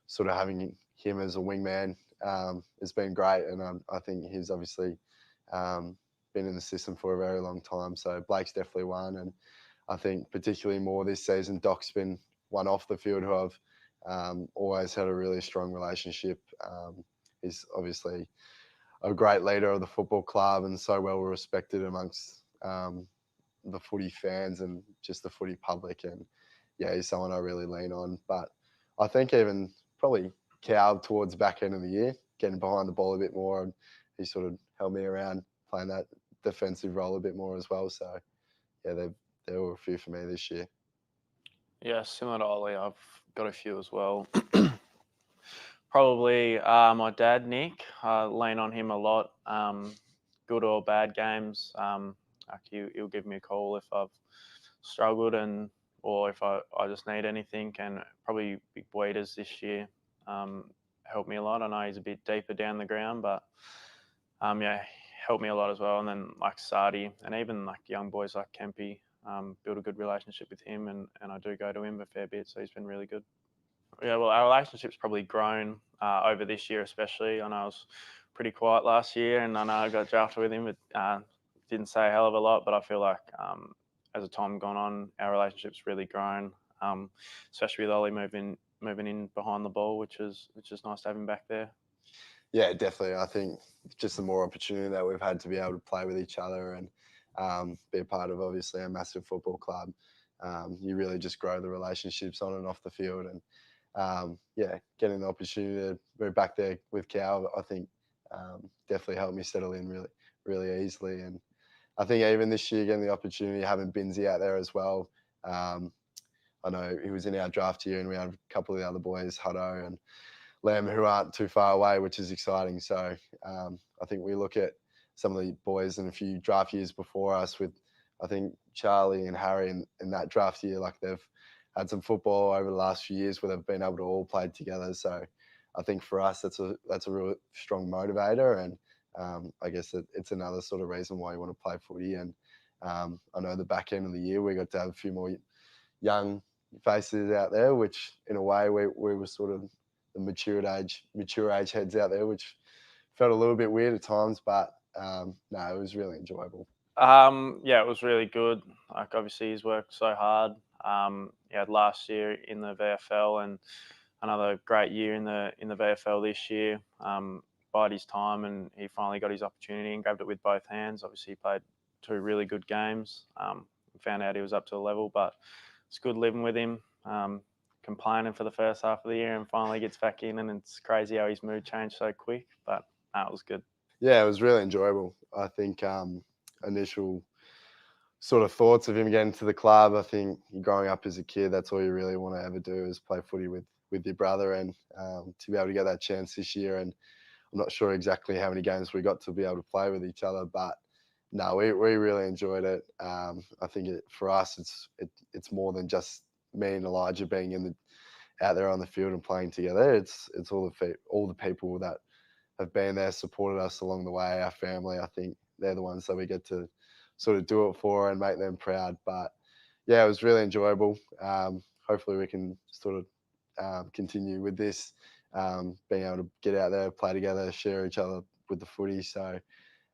sort of having him as a wingman has been great, and I think he's obviously been in the system for a very long time. So Blake's definitely one, and I think particularly more this season, Doc's been one off the field who I've Always had a really strong relationship. He's obviously a great leader of the football club and so well respected amongst the footy fans and just the footy public. And yeah, he's someone I really lean on. But I think even probably Cow towards the back end of the year, getting behind the ball a bit more, and he sort of held me around playing that defensive role a bit more as well. So yeah, there were a few for me this year.
Yeah, similar to Ollie, I've got a few as well. Probably my dad, Nick. I lean on him a lot. Good or bad games, he'll give me a call if I've struggled or if I just need anything. And probably Big Waiters this year helped me a lot. I know he's a bit deeper down the ground, but yeah, helped me a lot as well. And then like Sardi and even like young boys like Kempy, build a good relationship with him, and I do go to him a fair bit, so he's been really good. Yeah, well, our relationship's probably grown over this year, especially. I know I was pretty quiet last year, and I know I got drafted with him, but didn't say a hell of a lot. But I feel like as the time gone on, our relationship's really grown, especially with Ollie moving in behind the ball, which is nice to have him back there.
Yeah, definitely. I think just the more opportunity that we've had to be able to play with each other and be a part of obviously a massive football club, you really just grow the relationships on and off the field. And yeah, getting the opportunity to move back there with Cow, I think definitely helped me settle in really, really easily. And I think even this year, getting the opportunity, having Binsey out there as well. I know he was in our draft year, and we had a couple of the other boys, Hutto and Lamb, who aren't too far away, which is exciting. So I think we look at some of the boys in a few draft years before us with, I think, Charlie and Harry in that draft year, like they've had some football over the last few years where they've been able to all play together. So I think for us, that's a real strong motivator. And I guess it's another sort of reason why you want to play footy. And I know the back end of the year, we got to have a few more young faces out there, which in a way we were sort of the mature age heads out there, which felt a little bit weird at times, but no, it was really enjoyable.
Yeah, it was really good. Like obviously he's worked so hard. He had last year in the VFL and another great year in the VFL this year. Bided his time and he finally got his opportunity and grabbed it with both hands. Obviously he played 2 really good games. Found out he was up to the level, but it's good living with him. Complaining for the first half of the year and finally gets back in, and it's crazy how his mood changed so quick, but it was good.
Yeah, it was really enjoyable. I think initial sort of thoughts of him getting to the club, I think growing up as a kid, that's all you really want to ever do is play footy with your brother, and to be able to get that chance this year. And I'm not sure exactly how many games we got to be able to play with each other, but no, we really enjoyed it. I think for us, it's more than just me and Elijah being out there on the field and playing together. It's all the people that have been there, supported us along the way. Our family, I think they're the ones that we get to sort of do it for and make them proud. But yeah, it was really enjoyable. Hopefully we can sort of continue with this, being able to get out there, play together, share each other with the footy. So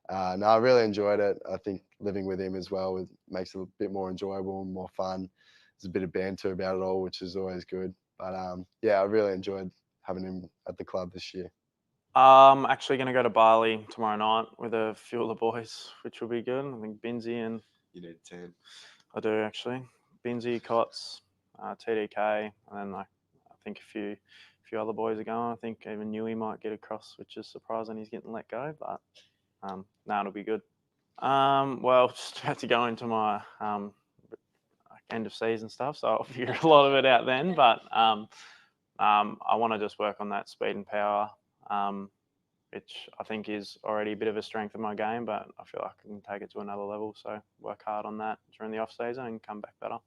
no, I really enjoyed it. I think living with him as well makes it a bit more enjoyable and more fun. There's a bit of banter about it all, which is always good. But yeah, I really enjoyed having him at the club this year.
I'm actually going to go to Bali tomorrow night with a few of the boys, which will be good. I think Binsey and...
You need 10.
I do, actually. Binsey, Cots, TDK, and then I think a few other boys are going. I think even Newey might get across, which is surprising he's getting let go, but no, it'll be good. Well, just about to go into my end of season stuff, so I'll figure a lot of it out then, but I want to just work on that speed and power, which I think is already a bit of a strength of my game, but I feel like I can take it to another level. So work hard on that during the off season and come back better.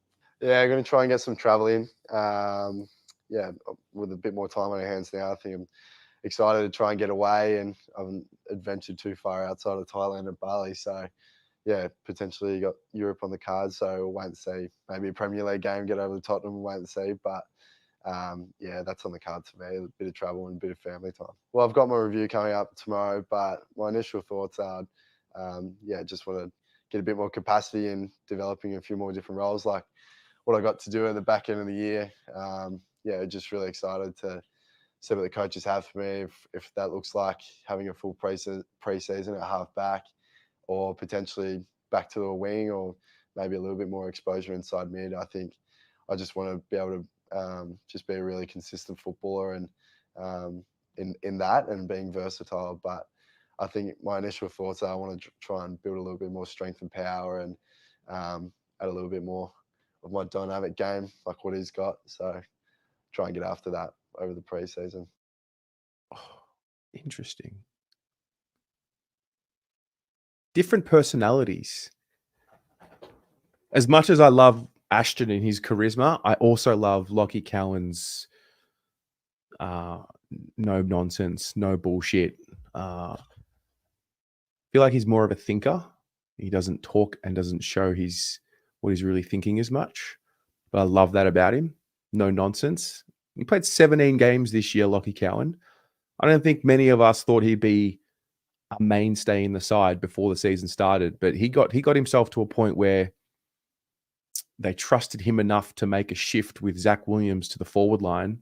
Yeah, I'm going to try and get some travel in. Yeah, with a bit more time on our hands now, I think I'm excited to try and get away, and I haven't adventured too far outside of Thailand and Bali. So yeah, potentially got Europe on the cards. So we'll wait and see. Maybe a Premier League game, get over to Tottenham, wait and see. But yeah, that's on the cards for me, a bit of travel and a bit of family time. Well, I've got my review coming up tomorrow, but my initial thoughts are, yeah, just want to get a bit more capacity in developing a few more different roles, like what I got to do at the back end of the year. yeah, just really excited to see what the coaches have for me. If that looks like having a full preseason at half back, or potentially back to a wing, or maybe a little bit more exposure inside mid. I think I just want to be able to just be a really consistent footballer and in that and being versatile. But I think my initial thoughts are I want to try and build a little bit more strength and power and add a little bit more of my dynamic game like what he's got. So try and get after that over the preseason.
Oh, interesting. Different personalities. As much as I love Ashton and his charisma, I also love Lockie Cowan's no nonsense, no bullshit. I feel like he's more of a thinker. He doesn't talk and doesn't show what he's really thinking as much. But I love that about him. No nonsense. He played 17 games this year, Lockie Cowan. I don't think many of us thought he'd be a mainstay in the side before the season started, but he got himself to a point where they trusted him enough to make a shift with Zach Williams to the forward line,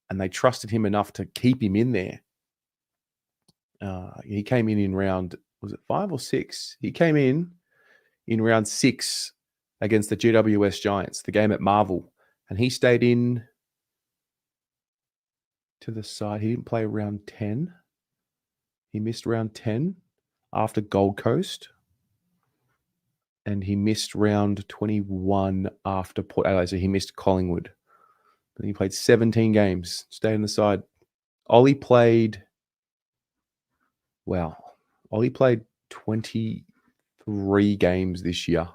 and they trusted him enough to keep him in there. He came in round, was it 5 or 6? He came in round 6 against the GWS Giants, the game at Marvel, and he stayed in to the side. He didn't play round 10. He missed round 10 after Gold Coast. And he missed round 21 after Port Adelaide. So he missed Collingwood. But he played 17 games, stayed on the side. Ollie played 23 games this year.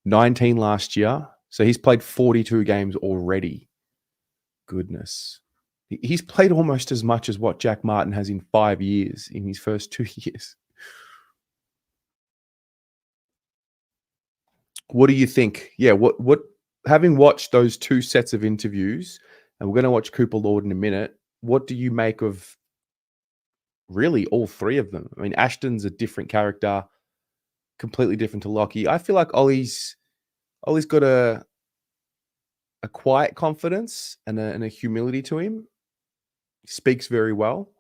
19 last year. So he's played 42 games already. Goodness. He's played almost as much as what Jack Martin has in 5 years in his first 2 years. What do you think? Yeah, what having watched those 2 sets of interviews, and we're going to watch Cooper Lord in a minute, what do you make of really all 3 of them? I mean, Ashton's a different character, completely different to Lockie. I feel like Ollie's got a quiet confidence and a humility to him. He speaks very well.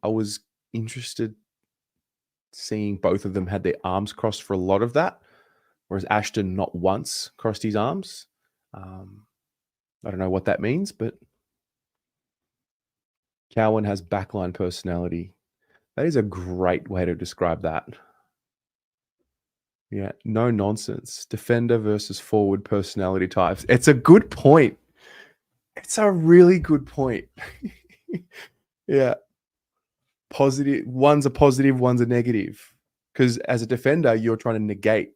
I was interested seeing both of them had their arms crossed for a lot of that, whereas Ashton not once crossed his arms. I don't know what that means, but Cowan has backline personality. That is a great way to describe that. Yeah, no nonsense. Defender versus forward personality types. It's a good point. It's a really good point. Yeah. Positive. One's a positive, one's a negative. Because as a defender, you're trying to negate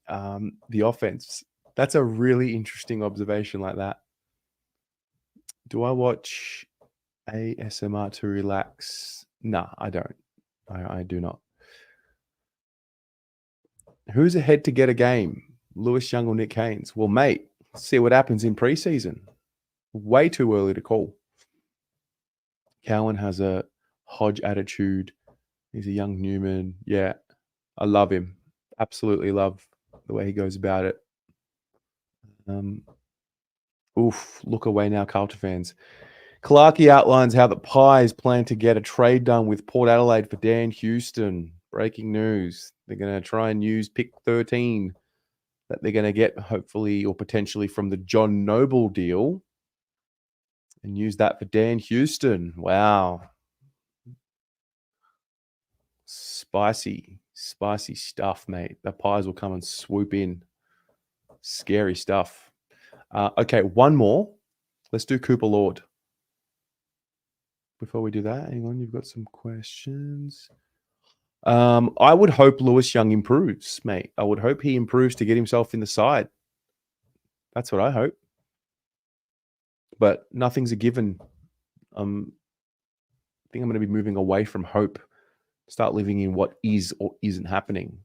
the offense. That's a really interesting observation like that. Do I watch ASMR to relax? Nah, I don't. I do not. Who's ahead to get a game? Lewis Young or Nick Haynes? Well, mate, see what happens in preseason. Way too early to call. Cowan has a Hodge attitude. He's a young Newman. Yeah, I love him. Absolutely love the way he goes about it. Look away now, Carlton fans. Clarkey outlines how the Pies plan to get a trade done with Port Adelaide for Dan Houston. Breaking news. They're going to try and use pick 13 that they're going to get, hopefully, or potentially from the John Noble deal, and use that for Dan Houston. Wow. Spicy stuff, mate. The Pies will come and swoop in. Scary stuff. Okay, one more. Let's do Cooper Lord. Before we do that, hang on, you've got some questions. I would hope Lewis Young improves, mate. I would hope he improves to get himself in the side. That's what I hope. But nothing's a given. I think I'm going to be moving away from hope. Start living in what is or isn't happening.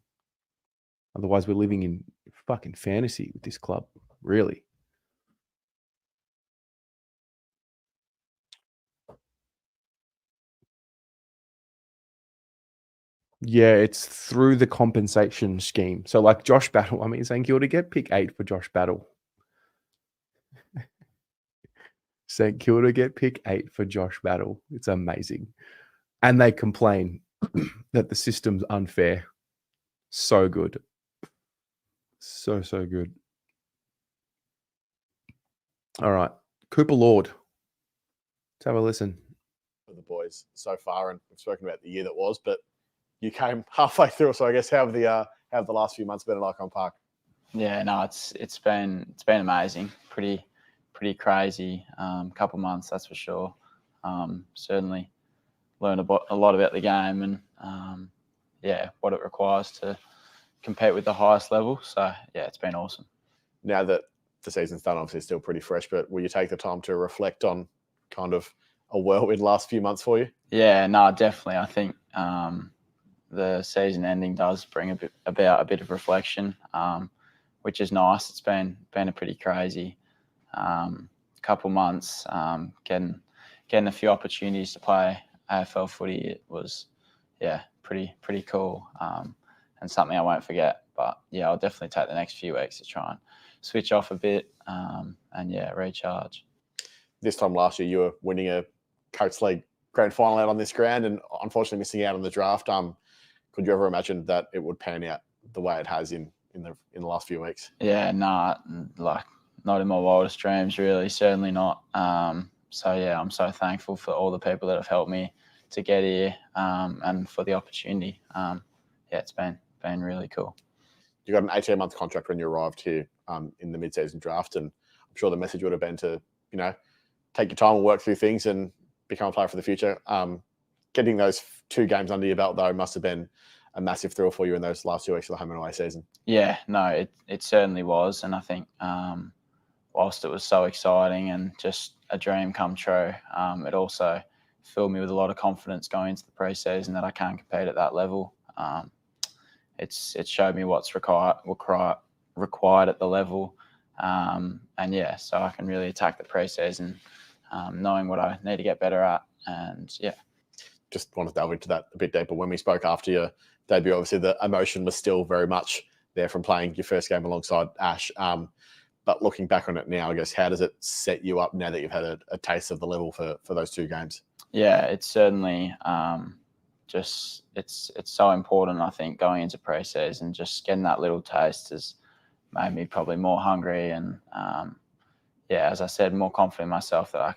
Otherwise, we're living in fucking fantasy with this club. Really. Yeah, it's through the compensation scheme. So like Josh Battle, I mean, saying you ought to get pick 8 for Josh Battle. St Kilda get pick 8 for Josh Battle. It's amazing. And they complain that the system's unfair. So good. So good. All right. Cooper Lord. Let's have a listen.
For the boys so far, and we've spoken about the year that was, but you came halfway through. So I guess how have the last few months been at Icon Park?
Yeah, no, it's been amazing. Pretty crazy couple months, that's for sure. Certainly learned a lot about the game and what it requires to compete with the highest level. So yeah, it's been awesome.
Now that the season's done, obviously it's still pretty fresh, but will you take the time to reflect on kind of a whirlwind last few months for you?
Yeah, no, definitely. I think the season ending does bring about a bit of reflection, which is nice. It's been a pretty crazy couple months. Getting a few opportunities to play AFL footy, it was pretty cool and something I won't forget. But yeah, I'll definitely take the next few weeks to try and switch off a bit and recharge.
This time last year, you were winning a Coates League grand final out on this ground, and unfortunately missing out on the draft. Could you ever imagine that it would pan out the way it has in the last few weeks?
Yeah, not in my wildest dreams, really. Certainly not. So yeah, I'm so thankful for all the people that have helped me to get here and for the opportunity. It's been really cool.
You got an 18-month contract when you arrived here in the mid-season draft, and I'm sure the message would have been to take your time and work through things and become a player for the future. Getting those 2 games under your belt, though, must have been a massive thrill for you in those last 2 weeks of the home and away season.
Yeah, no, it certainly was. And I think whilst it was so exciting and just a dream come true, it also filled me with a lot of confidence going into the pre-season that I can compete at that level. It showed me what's required at the level. So I can really attack the pre-season knowing what I need to get better at. And yeah.
Just want to delve into that a bit deeper. When we spoke after your debut, obviously the emotion was still very much there from playing your first game alongside Ash. But looking back on it now, I guess, how does it set you up now that you've had a taste of the level for those 2 games?
Yeah, it's certainly it's so important, I think, going into pre-season. Just getting that little taste has made me probably more hungry and, as I said, more confident in myself that I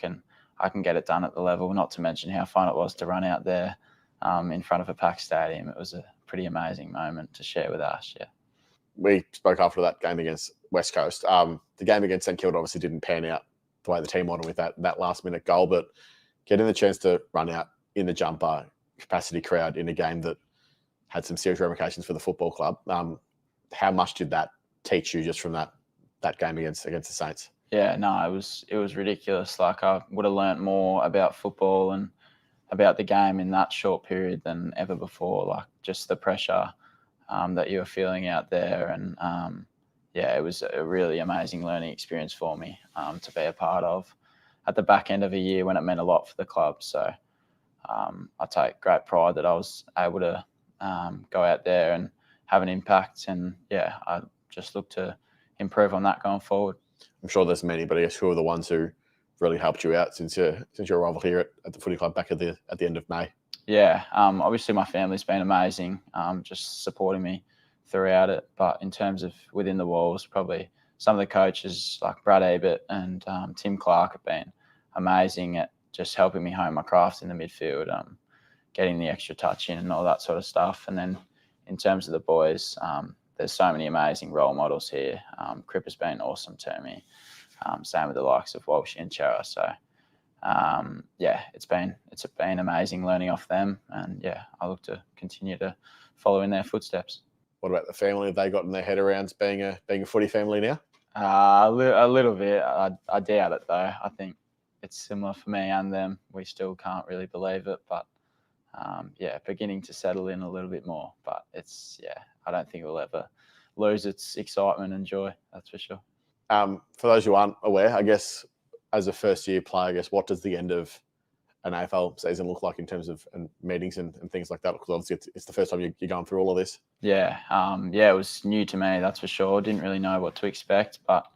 can get it done at the level, not to mention how fun it was to run out there in front of a packed stadium. It was a pretty amazing moment to share with Ash, yeah.
We spoke after that game against West Coast. The game against St Kilda obviously didn't pan out the way the team wanted with that last-minute goal, but getting the chance to run out in the jumper capacity crowd in a game that had some serious ramifications for the football club, how much did that teach you just from that game against the Saints?
Yeah, no, it was ridiculous. Like, I would have learnt more about football and about the game in that short period than ever before. Like, just the pressure that you were feeling out there. And it was a really amazing learning experience for me to be a part of at the back end of a year when it meant a lot for the club. So I take great pride that I was able to go out there and have an impact. And I just look to improve on that going forward.
I'm sure there's many, but I guess who are the ones who really helped you out since your arrival here at the footy club back at the end of May?
Yeah, obviously my family's been amazing, just supporting me throughout it. But in terms of within the walls, probably some of the coaches like Brad Ebert and Tim Clark have been amazing at just helping me hone my craft in the midfield, getting the extra touch in and all that sort of stuff. And then in terms of the boys, there's so many amazing role models here. Crip has been awesome to me. Same with the likes of Walsh and Chera. So it's been amazing learning off them, and I look to continue to follow in their footsteps.
What about the family? Have they gotten their head around being a footy family now?
A little bit. I doubt it though. I think it's similar for me and them. We still can't really believe it, but beginning to settle in a little bit more. But I don't think it will ever lose its excitement and joy. That's for sure.
For those who aren't aware, I guess as a first-year player, I guess what does the end of an AFL season look like in terms of meetings and things like that? Because obviously it's the first time you're going through all of this.
Yeah, it was new to me, that's for sure. Didn't really know what to expect, but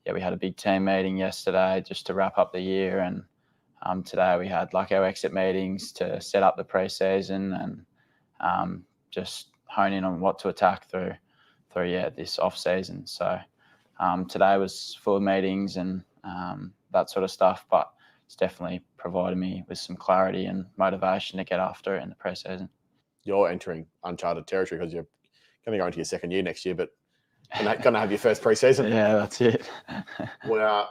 yeah, we had a big team meeting yesterday just to wrap up the year, and today we had like our exit meetings to set up the pre-season and just hone in on what to attack through this off season. So today was full of meetings and that sort of stuff, but it's definitely provided me with some clarity and motivation to get after it in the pre-season.
You're entering uncharted territory because you're going to go into your second year next year, but going to have your first pre-season.
Yeah, that's it.
Well,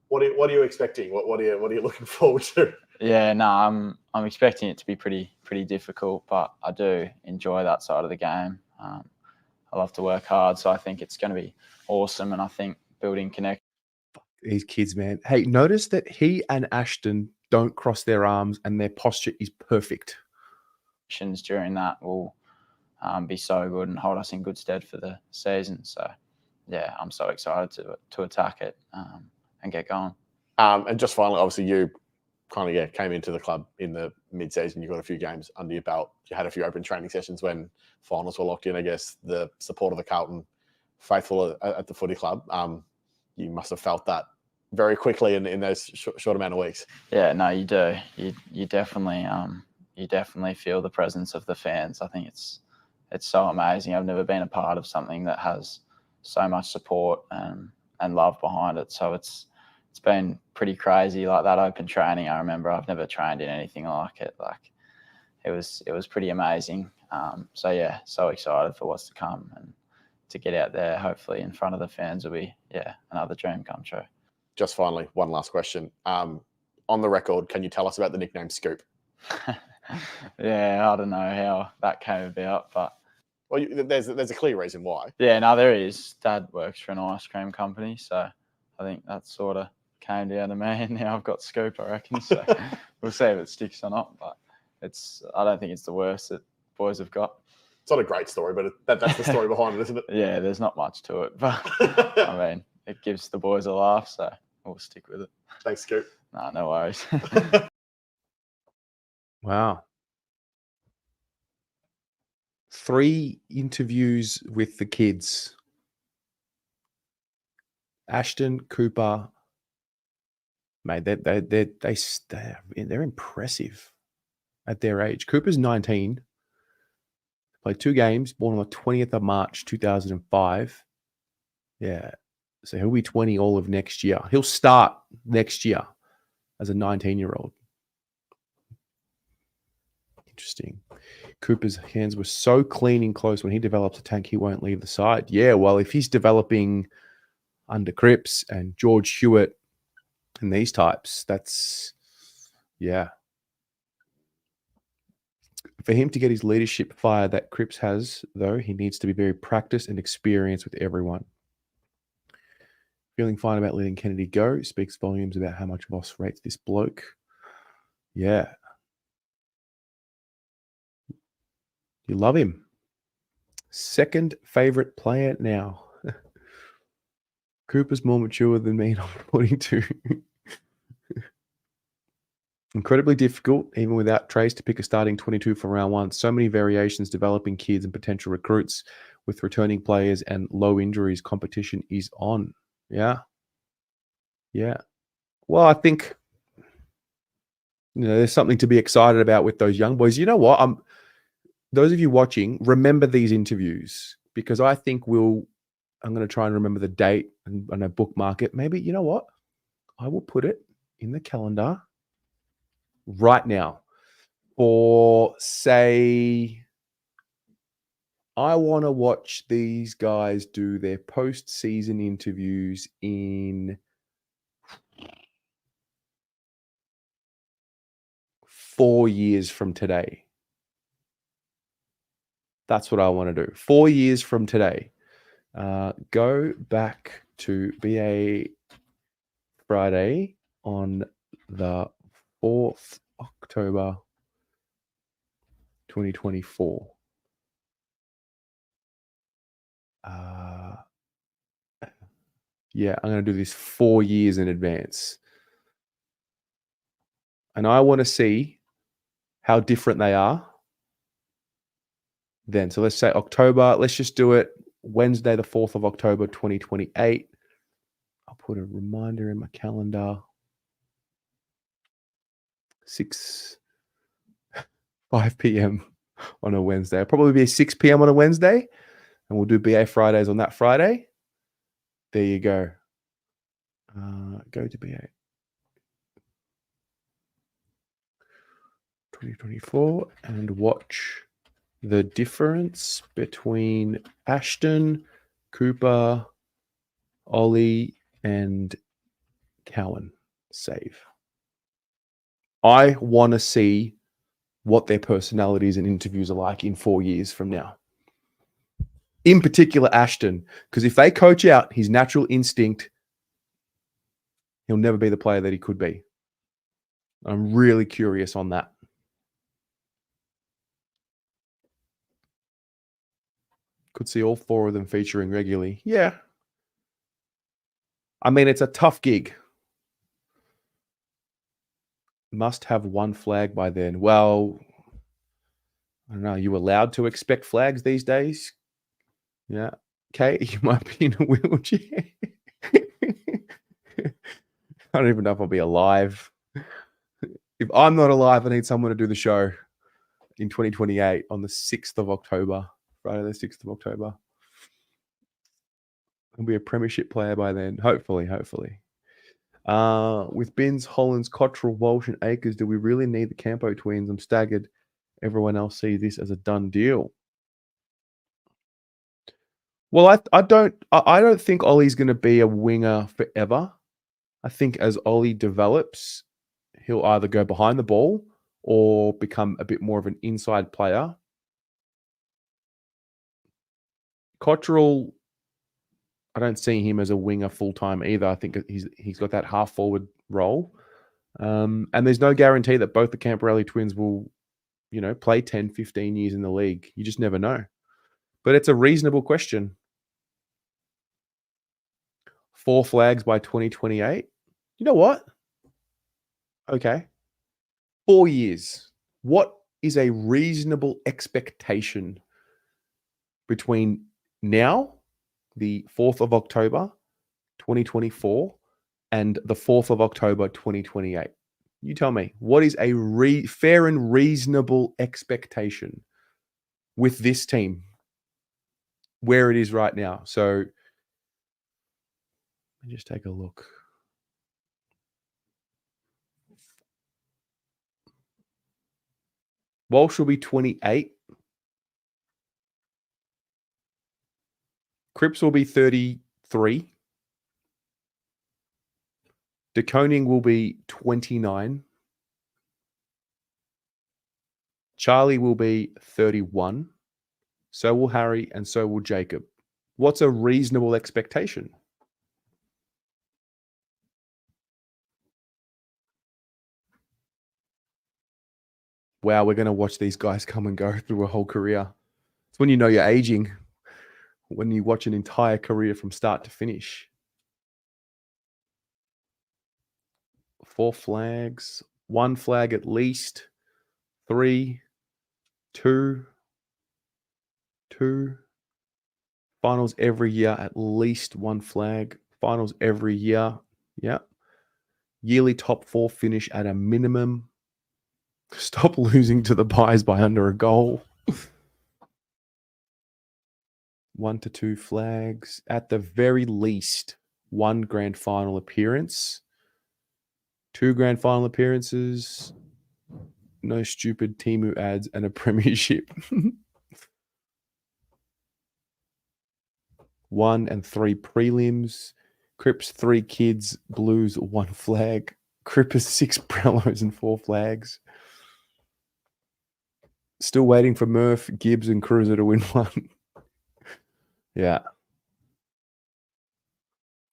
what are you expecting? What are you looking forward to?
Yeah, no, I'm expecting it to be pretty difficult, but I do enjoy that side of the game. I love to work hard, so I think it's going to be awesome, and I think building connections.
These kids, man. Hey, notice that he and Ashton don't cross their arms and their posture is perfect.
During that will be so good and hold us in good stead for the season. So, yeah, I'm so excited to attack it and get going.
And just finally, obviously, you kind of came into the club in the mid-season. You got a few games under your belt. You had a few open training sessions when finals were locked in. I guess the support of the Carlton faithful at the footy club. You must have felt that very quickly in those short amount of weeks.
Yeah, no, you do. You definitely feel the presence of the fans. I think it's so amazing. I've never been a part of something that has so much support and love behind it. So it's been pretty crazy. Like that open training, I remember I've never trained in anything like it. Like it was pretty amazing. So yeah, so excited for what's to come and to get out there. Hopefully in front of the fans will be another dream come true.
Just finally, one last question. On the record, can you tell us about the nickname Scoop?
Yeah, I don't know how that came about, but
well, there's a clear reason why.
Yeah, no, there is. Dad works for an ice cream company, so I think that sort of came down to me, and now I've got Scoop, I reckon. So we'll see if it sticks or not, but I don't think it's the worst that boys have got.
It's not a great story, but that's the story behind it, isn't it?
Yeah, there's not much to it, but I mean, it gives the boys a laugh, so we'll stick with it.
Thanks, Scoop.
No worries.
Wow. 3 interviews with the kids. Ashton, Cooper, mate, they're impressive at their age. Cooper's 19, played 2 games, born on the 20th of March, 2005. Yeah, so he'll be 20 all of next year. He'll start next year as a 19-year-old. Interesting. Cooper's hands were so clean and close. When he develops a tank, he won't leave the side. Yeah, well, if he's developing under Cripps and George Hewitt and these types, that's, yeah. For him to get his leadership fire that Cripps has, though, he needs to be very practiced and experienced with everyone. Feeling fine about letting Kennedy go speaks volumes about how much Voss rates this bloke. Yeah. You love him. Second favorite player now. Cooper's more mature than me, and I'm reporting to. Incredibly difficult, even without Trace, to pick a starting 22 for round 1. So many variations, developing kids and potential recruits with returning players and low injuries. Competition is on. Yeah. Yeah. Well, I think, there's something to be excited about with those young boys. You know what? Those of you watching, remember these interviews, because I think I'm going to try and remember the date and I bookmark it. Maybe, you know what? I will put it in the calendar right now for, say, I want to watch these guys do their post-season interviews in 4 years from today. That's what I want to do. 4 years from today. Go back to BA Friday on the 4th October 2024. Yeah, I'm going to do this 4 years in advance. And I want to see how different they are then. So let's say October. Let's just do it Wednesday, the 4th of October, 2028. I'll put a reminder in my calendar. 5 p.m. on a Wednesday. It'll probably be 6 p.m. on a Wednesday, and we'll do BA Fridays on that Friday. There you go. Go to BA 2024 and watch the difference between Ashton, Cooper, Ollie, and Cowan save. I want to see what their personalities and interviews are like in 4 years from now. In particular, Ashton, because if they coach out his natural instinct, he'll never be the player that he could be. I'm really curious on that. Could see all 4 of them featuring regularly. Yeah. I mean, it's a tough gig. Must have 1 flag by then. Well, I don't know. Are you allowed to expect flags these days? Yeah. Okay, you might be in a wheelchair. I don't even know if I'll be alive. If I'm not alive, I need someone to do the show in 2028 on the 6th of October. Friday the 6th of October. I'll be a premiership player by then. Hopefully. With Binns, Hollands, Cottrell, Walsh, and Akers, do we really need the Campo twins? I'm staggered. Everyone else sees this as a done deal. Well, I don't think Ollie's going to be a winger forever. I think as Ollie develops, he'll either go behind the ball or become a bit more of an inside player. Cottrell, I don't see him as a winger full-time either. I think he's got that half-forward role. And there's no guarantee that both the Camporelli twins will, play 10, 15 years in the league. You just never know. But it's a reasonable question. 4 flags by 2028. You know what? Okay. 4 years. What is a reasonable expectation between now, the 4th of October, 2024, and the 4th of October, 2028? You tell me, what is a fair and reasonable expectation with this team where it is right now? So let me just take a look. Walsh will be 28. Cripps will be 33. DeConing will be 29. Charlie will be 31. So will Harry, and so will Jacob. What's a reasonable expectation? Wow, we're going to watch these guys come and go through a whole career. It's when you know you're aging, when you watch an entire career from start to finish. 4 flags, 1 flag at least, 3, 2. Finals every year, at least 1 flag. Finals every year. Yeah. Yearly top 4 finish at a minimum. Stop losing to the Pies by under a goal. 1 to 2 flags. At the very least, 1 grand final appearance. 2 grand final appearances. No stupid Timu ads and a premiership. 1 and 3 prelims. Cripps 3 kids. Blues 1 flag. Crippers 6 Brellos and 4 flags. Still waiting for Murph, Gibbs, and Cruiser to win 1. Yeah.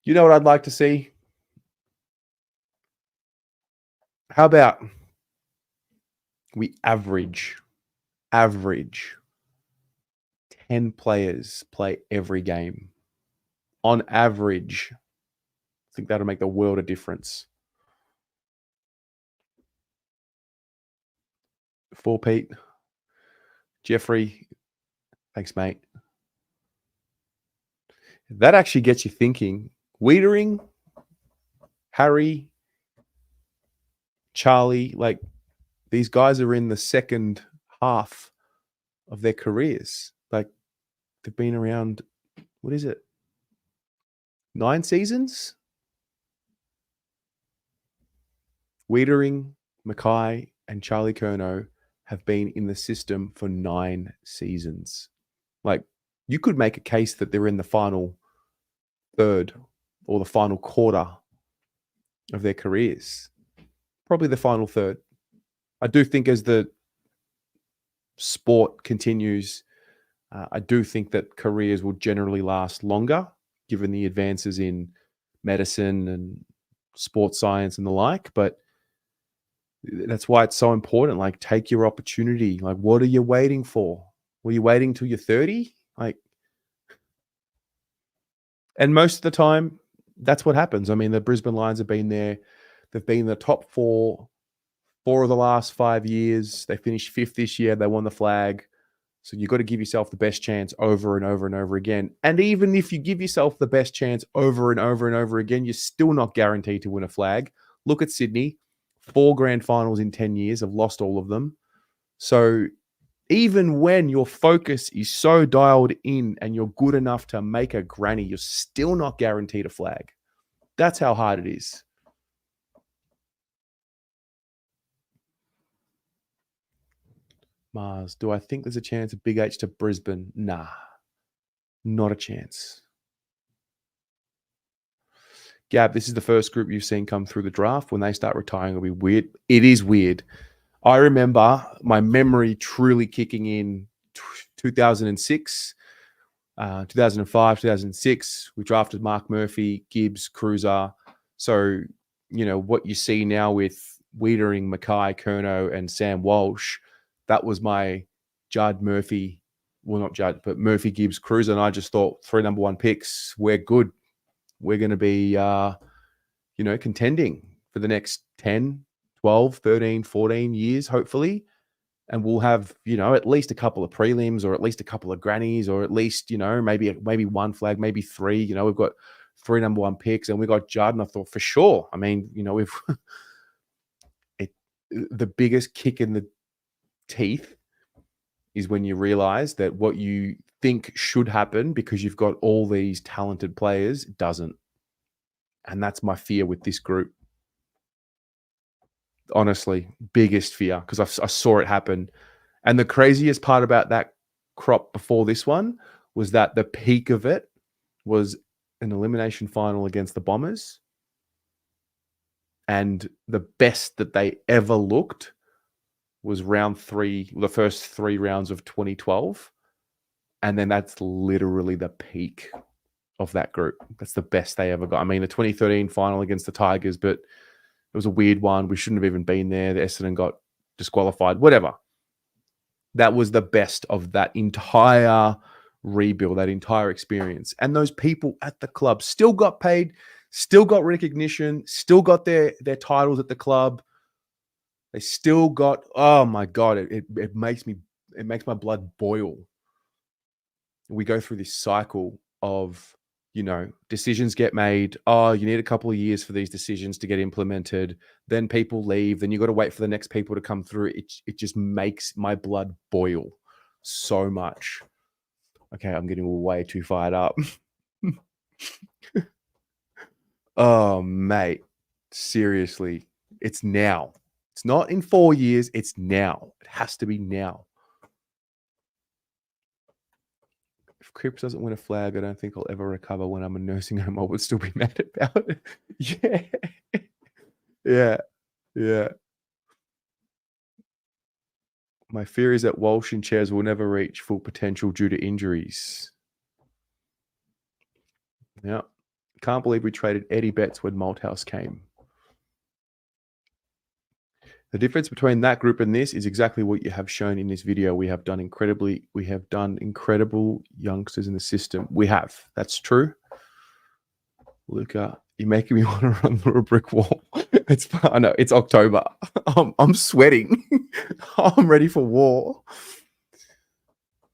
You know what I'd like to see? How about we average 10 players play every game? On average, I think that'll make the world a difference. 4 Pete. Jeffrey, thanks, mate. That actually gets you thinking. Wiedering, Harry, Charlie, like these guys are in the second half of their careers. Like they've been around, what is it? 9 seasons? Wiedering, Mackay, and Charlie Curnow have been in the system for 9 seasons. Like you could make a case that they're in the final third or the final quarter of their careers. Probably the final third. I do think as the sport continues, I do think that careers will generally last longer, given the advances in medicine and sports science and the like. But that's why it's so important. Like, take your opportunity. Like, what are you waiting for? Were you waiting till you're 30? Like, and most of the time, that's what happens. I mean, the Brisbane Lions have been there. They've been in the top 4 of the last 5 years. They finished 5th this year. They won the flag. So you've got to give yourself the best chance over and over and over again. And even if you give yourself the best chance over and over and over again, you're still not guaranteed to win a flag. Look at Sydney. 4 grand finals in 10 years. Have lost all of them. So even when your focus is so dialed in and you're good enough to make a granny, you're still not guaranteed a flag. That's how hard it is. Mars, do I think there's a chance of Big H to Brisbane? Nah, not a chance. Gab, this is the first group you've seen come through the draft. When they start retiring, it'll be weird. It is weird. I remember my memory truly kicking in 2006, 2005, 2006. We drafted Mark Murphy, Gibbs, Cruiser. So, you know, what you see now with Wiedering, Mackay, Curnow, and Sam Walsh, that was my Judd Murphy, well, not Judd, but Murphy, Gibbs, Cruiser. And I just thought 3 number 1 picks, we're good. We're going to be, contending for the next 10, 12, 13, 14 years, hopefully. And we'll have, at least a couple of prelims or at least a couple of grannies or at least, maybe 1 flag, maybe 3. We've got 3 number 1 picks and we got Judd. And I thought for sure, I mean, we've the biggest kick in the teeth is when you realize that what you think should happen because you've got all these talented players doesn't. And that's my fear with this group. Honestly, biggest fear, because I saw it happen. And the craziest part about that crop before this one was that the peak of it was an elimination final against the Bombers. And the best that they ever looked was round 3, the first 3 rounds of 2012. And then that's literally the peak of that group. That's the best they ever got. I mean, the 2013 final against the Tigers, but it was a weird one. We shouldn't have even been there. The Essendon got disqualified, whatever. That was the best of that entire rebuild, that entire experience. And those people at the club still got paid, still got recognition, still got their titles at the club. They still got, oh my God, it makes my blood boil. We go through this cycle of, decisions get made. Oh, you need a couple of years for these decisions to get implemented. Then people leave. Then you got to wait for the next people to come through. It just makes my blood boil so much. Okay, I'm getting way too fired up. Oh, mate. Seriously. It's now. It's not in 4 years. It's now. It has to be now. If Cripps doesn't win a flag, I don't think I'll ever recover. When I'm a nursing home, I would still be mad about it. Yeah. My fear is that Walsh and Ches will never reach full potential due to injuries. Yeah. Can't believe we traded Eddie Betts when Malthouse came. The difference between that group and this is exactly what you have shown in this video. We have done incredible youngsters in the system. We have. That's true. Luca, you're making me want to run through a brick wall. I know, it's October. I'm sweating. I'm ready for war.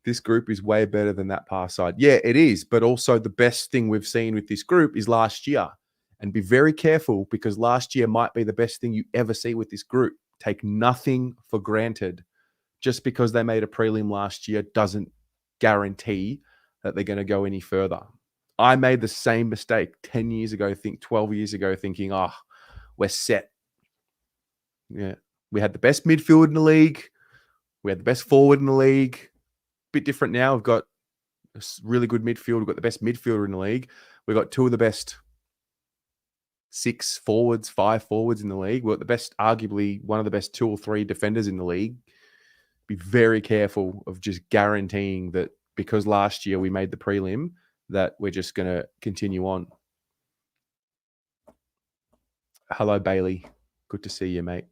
This group is way better than that pass side. Yeah, it is. But also the best thing we've seen with this group is last year. And be very careful, because last year might be the best thing you ever see with this group. Take nothing for granted. Just because they made a prelim last year doesn't guarantee that they're going to go any further. I made the same mistake 10 years ago, 12 years ago, thinking, we're set. Yeah. We had the best midfield in the league. We had the best forward in the league. Bit different now. We've got a really good midfield. We've got the best midfielder in the league. We've got two of the best 6 forwards, 5 forwards in the league. We're the best, arguably one of the best 2 or 3 defenders in the league. Be very careful of just guaranteeing that because last year we made the prelim, that we're just going to continue on. Hello, Bailey. Good to see you, mate.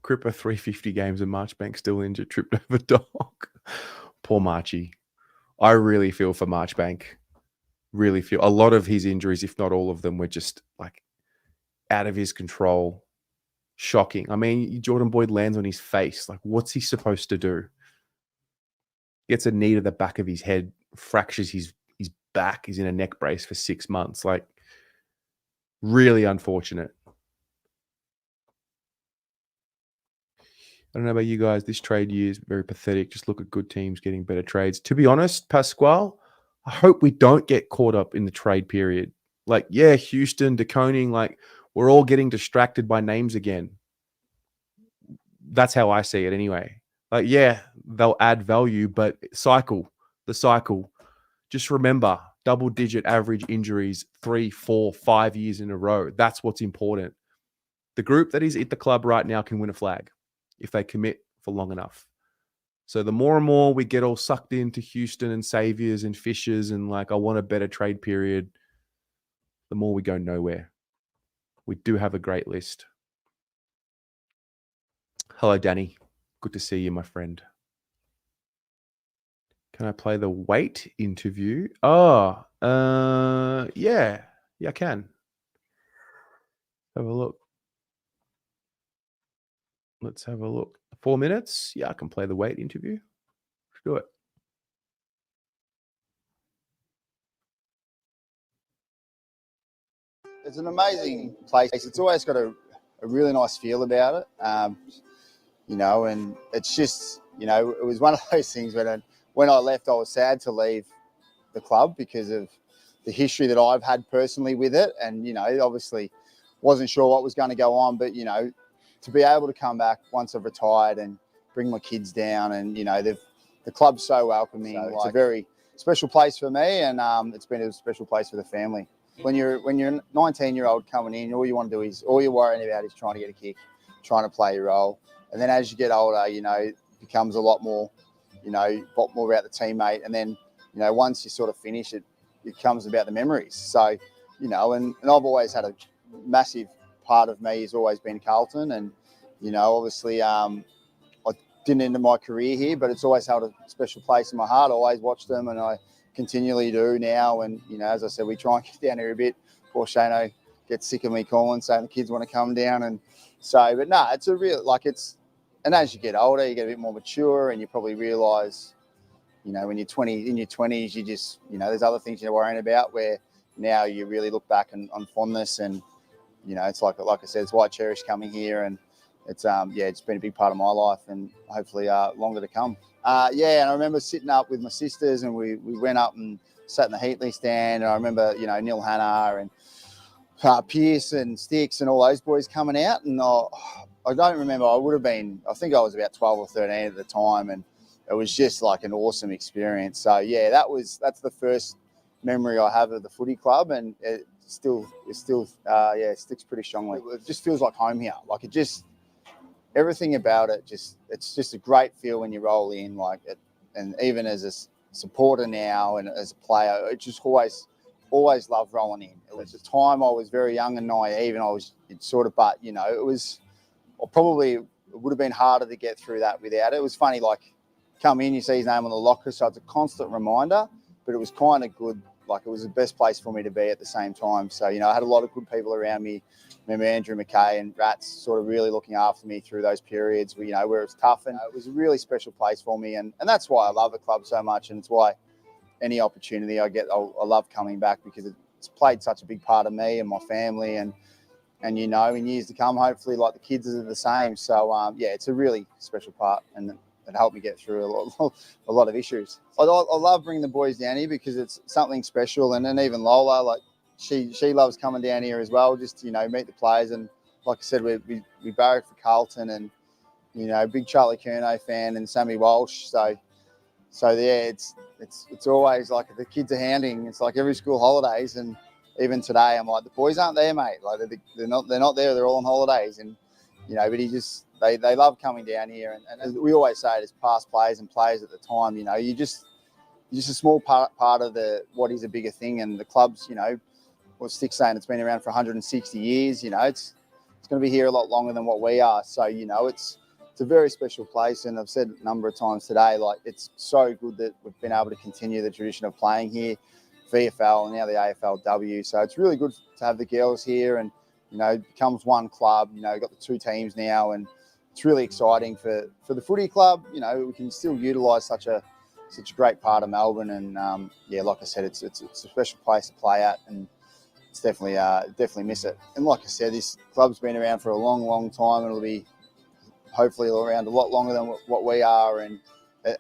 Cripper 350 games and Marchbank still injured, tripped over dog. Poor Marchie. I really feel for Marchbank. Really feel a lot of his injuries, if not all of them, were just like out of his control. Shocking. I mean, Jordan Boyd lands on his face. Like, what's he supposed to do? Gets a knee to the back of his head, fractures his back. He's in a neck brace for 6 months. Like, really unfortunate. I don't know about you guys. This trade year is very pathetic. Just look at good teams getting better trades. To be honest, Pasquale, I hope we don't get caught up in the trade period. Like, yeah, Houston, DeConing, like, we're all getting distracted by names again. That's how I see it anyway. Like, yeah, they'll add value, but the cycle. Just remember, double-digit average injuries 3, 4, 5 years in a row. That's what's important. The group that is at the club right now can win a flag if they commit for long enough. So the more and more we get all sucked into Houston and Saviors and Fishers and like, I want a better trade period, the more we go nowhere. We do have a great list. Hello, Danny. Good to see you, my friend. Can I play the Waite interview? Yeah, I can. Have a look. Let's have a look. 4 minutes? Yeah, I can play the Waite interview. Let's do it.
It's an amazing place. It's always got a really nice feel about it, and it's just, it was one of those things when I left, I was sad to leave the club because of the history that I've had personally with it, and obviously wasn't sure what was going to go on, but to be able to come back once I've retired and bring my kids down, and the club's so welcoming. So it's a very special place for me, and it's been a special place for the family. When you're a 19-year-old coming in, all you want to do is, all you're worrying about is trying to get a kick, trying to play your role. And then as you get older, it becomes a lot more, more about the teammate. And then, once you sort of finish it, it becomes about the memories. So, and I've always had a massive part of me has always been Carlton. And, obviously I didn't end my career here, but it's always held a special place in my heart. I always watch them, and I continually do now. And, as I said, we try and get down here a bit. Poor Shano gets sick of me calling, saying the kids want to come down. And so, but no, it's a real, and as you get older, you get a bit more mature, and you probably realise, when you're 20, in your 20s, you just, there's other things you're worrying about, where now you really look back on fondness. And, it's like I said, it's why I cherish coming here. And it's, it's been a big part of my life, and hopefully longer to come. And I remember sitting up with my sisters, and we went up and sat in the Heatley stand. And I remember, Neil Hanna and Pierce and Sticks and all those boys coming out. And I don't remember, I think I was about 12 or 13 at the time. And it was just like an awesome experience. So, yeah, that's the first memory I have of the footy club. And it still sticks pretty strongly. It just feels like home here. Like, it just, everything about it, it's just a great feel when you roll in, like it. And even as a supporter now and as a player, it just always loved rolling in. It was a time I was very young and naive, and but it would have been harder to get through that without it. It was funny, like, come in, you see his name on the locker, so it's a constant reminder, but it was kind of good. Like, it was the best place for me to be at the same time. So, I had a lot of good people around me. Remember Andrew McKay and Rats sort of really looking after me through those periods where, where it was tough. And it was a really special place for me. And that's why I love the club so much. And it's why, any opportunity I get, I love coming back because it's played such a big part of me and my family, and you know, in years to come, hopefully, like the kids are the same. So yeah, it's a really special part, and it helped me get through a lot of issues. I love bringing the boys down here because it's something special, and then even Lola, like she loves coming down here as well, just to, you know, meet the players. And like I said, we barrack for Carlton, and you know, big Charlie Curnow fan and Sammy Walsh. So yeah, it's always like the kids are hounding. It's like every school holidays, and even today, I'm like, the boys aren't there, mate. Like they're not there. They're all on holidays, and you know, but they love coming down here. And as we always say, it as past players and players at the time, you know, you're just a small part of what is a bigger thing. And the club's, you know, what Stick's saying, it's been around for 160 years. You know, it's going to be here a lot longer than what we are. So you know, it's a very special place. And I've said a number of times today, like it's so good that we've been able to continue the tradition of playing here. VFL and now the AFLW. So it's really good to have the girls here, and you know, it becomes one club. You know, got the 2 teams now, and it's really exciting for the footy club. You know, we can still utilise such a great part of Melbourne, and yeah, like I said, it's a special place to play at, and it's definitely miss it. And like I said, this club's been around for a long time, and it'll be hopefully around a lot longer than what we are, and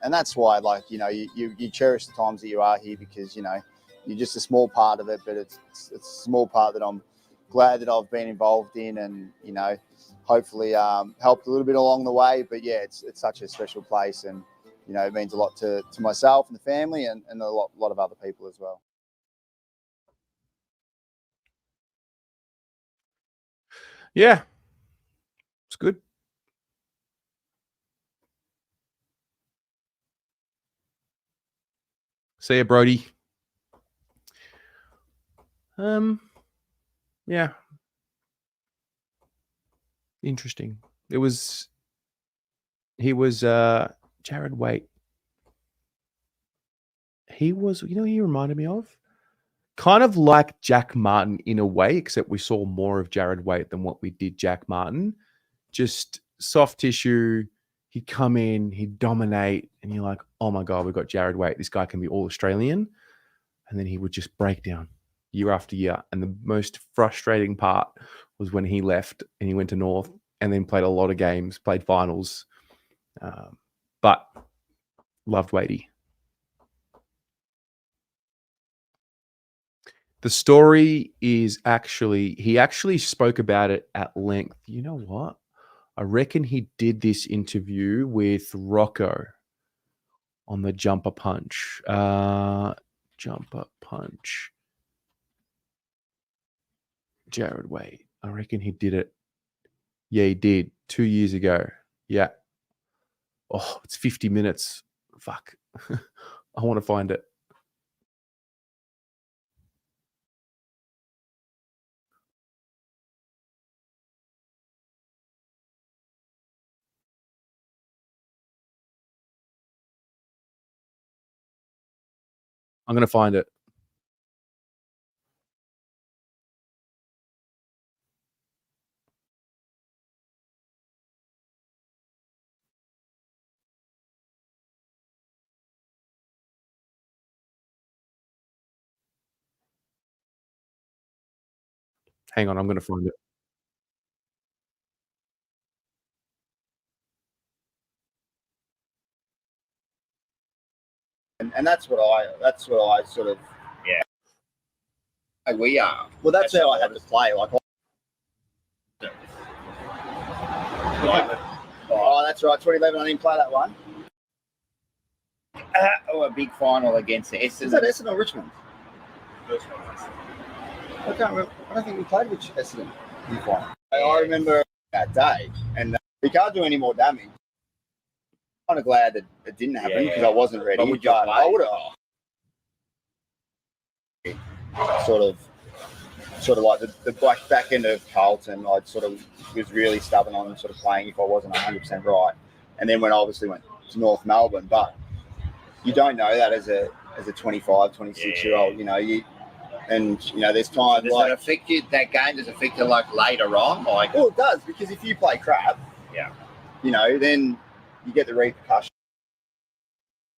that's why, like, you know, you cherish the times that you are here, because you know, you're just a small part of it, but it's a small part that I'm glad that I've been involved in, and you know, hopefully helped a little bit along the way. But yeah, it's such a special place, and you know, it means a lot to myself and the family, and a lot of other people as well.
Yeah, it's good. See ya, Brody. Yeah. Interesting. He was Jared Waite. He was, you know, he reminded me of kind of like Jack Martin in a way, except we saw more of Jared Waite than what we did Jack Martin. Just soft tissue. He'd come in, he'd dominate, and you're like, oh my God, we've got Jared Waite. This guy can be all Australian. And then he would just break down year after year. And the most frustrating part was when he left and he went to North and then played a lot of games, played finals. But loved Waite. The story is he actually spoke about it at length. You know what? I reckon he did this interview with Rocco on the Jumper Punch. Jumper Punch. Jared Waite. I reckon he did it. Yeah, he did 2 years ago. Yeah. Oh, it's 50 minutes. Fuck. I want to find it. I'm going to find it. Hang on, I'm going to find it.
And that's what I sort of, yeah. We are. Well, that's how I had to play. Like, oh, that's right. 2011, I didn't play that one. A big final against Essendon. Is that Essendon or Richmond? First one. I can't remember. I don't think we played with Essendon. I remember that day, and we can't do any more damage. I'm kind of glad that it didn't happen because I wasn't ready. But I would have sort of like the back end of Carlton. I sort of was really stubborn on sort of playing if I wasn't 100% right, and then when I obviously went to North Melbourne, but you don't know that as a 25, 26-year-old. You know, there's time. Does that affect you? That game does it affect you like later on? Like, well, it does, because if you play crap, yeah, you know, then you get the repercussions.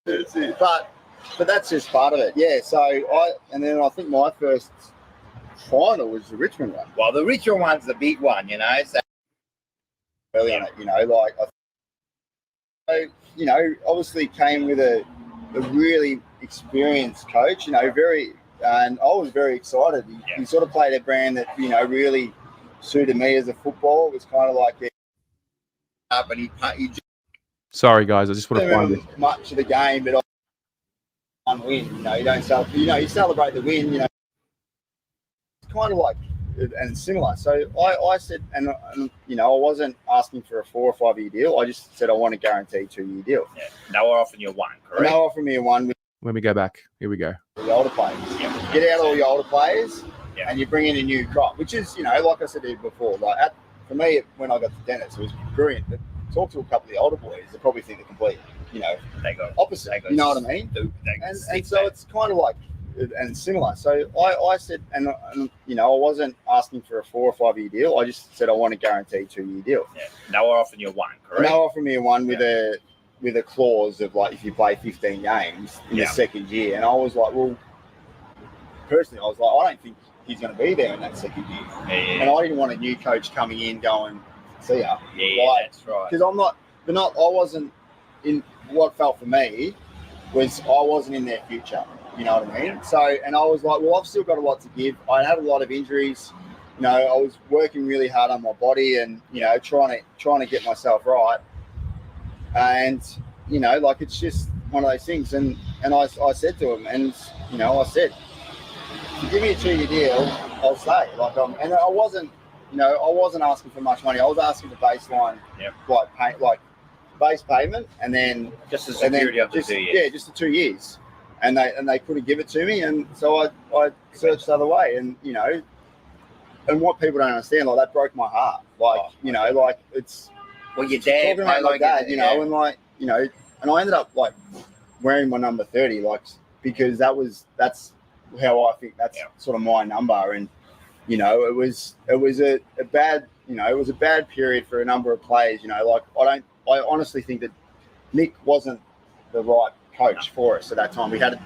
But but that's just part of it. Yeah. So I think my first final was the Richmond one.
Well, the Richmond one's the big one, you know. So
Early on it, you know, like you know, obviously came with a really experienced coach. You know, and I was very excited. He sort of played a brand that, you know, really suited me as a footballer. It was kind of like,
but he
Sorry, guys. I just want to find it.
much of the game, but one win. You know, you don't celebrate. You know, you celebrate the win. You know, it's kind of like and similar. So I said, and you know, I wasn't asking for a 4 or 5 year deal. I just said I want a guaranteed 2 year deal.
Yeah. They were offering you one, correct?
And they were offering me a one.
Let me go back. Here we go.
The older players. Yeah. Get out all your older players, and you bring in a new crop, which is, you know, like I said to you before, like for me, when I got to Dennis, it was brilliant. But talk to a couple of the older boys, they probably think the complete, you know,
they go
opposite.
They go,
you know what I mean? And so it's kind of like and similar. So I said, and you know, I wasn't asking for a 4 or 5 year deal. I just said I want a guaranteed 2 year deal.
Yeah. They were offering you one, correct?
And they were offering me a one with a clause of like if you play 15 games in the second year. And I was like, well, personally, I was like, I don't think he's going to be there in that second year.
Yeah.
And I didn't want a new coach coming in going, see ya.
Yeah,
like,
that's right.
Because I wasn't in what felt for me was I wasn't in their future. You know what I mean? So, and I was like, well, I've still got a lot to give. I had a lot of injuries. You know, I was working really hard on my body and, you know, trying to get myself right. And, you know, like, it's just one of those things. And I said to him, and, you know, I said, if you give me a 2 year deal, I'll stay. Like, and I wasn't, you know, I wasn't asking for much money. I was asking the baseline, like base payment, and then
just the security of the 2 years.
Yeah, just the 2 years. And they couldn't give it to me, and so I searched the other way, and, you know, and what people don't understand, like, that broke my heart. Like, you know, like, it's
well, your dad,
talking about my dad, you know, and like, you know, and I ended up like wearing my number 30, like, because that's how I think that's sort of my number, and, you know, it was a bad, you know, it was a bad period for a number of players. You know, like, I honestly think that Mick wasn't the right coach for us at that time. We had,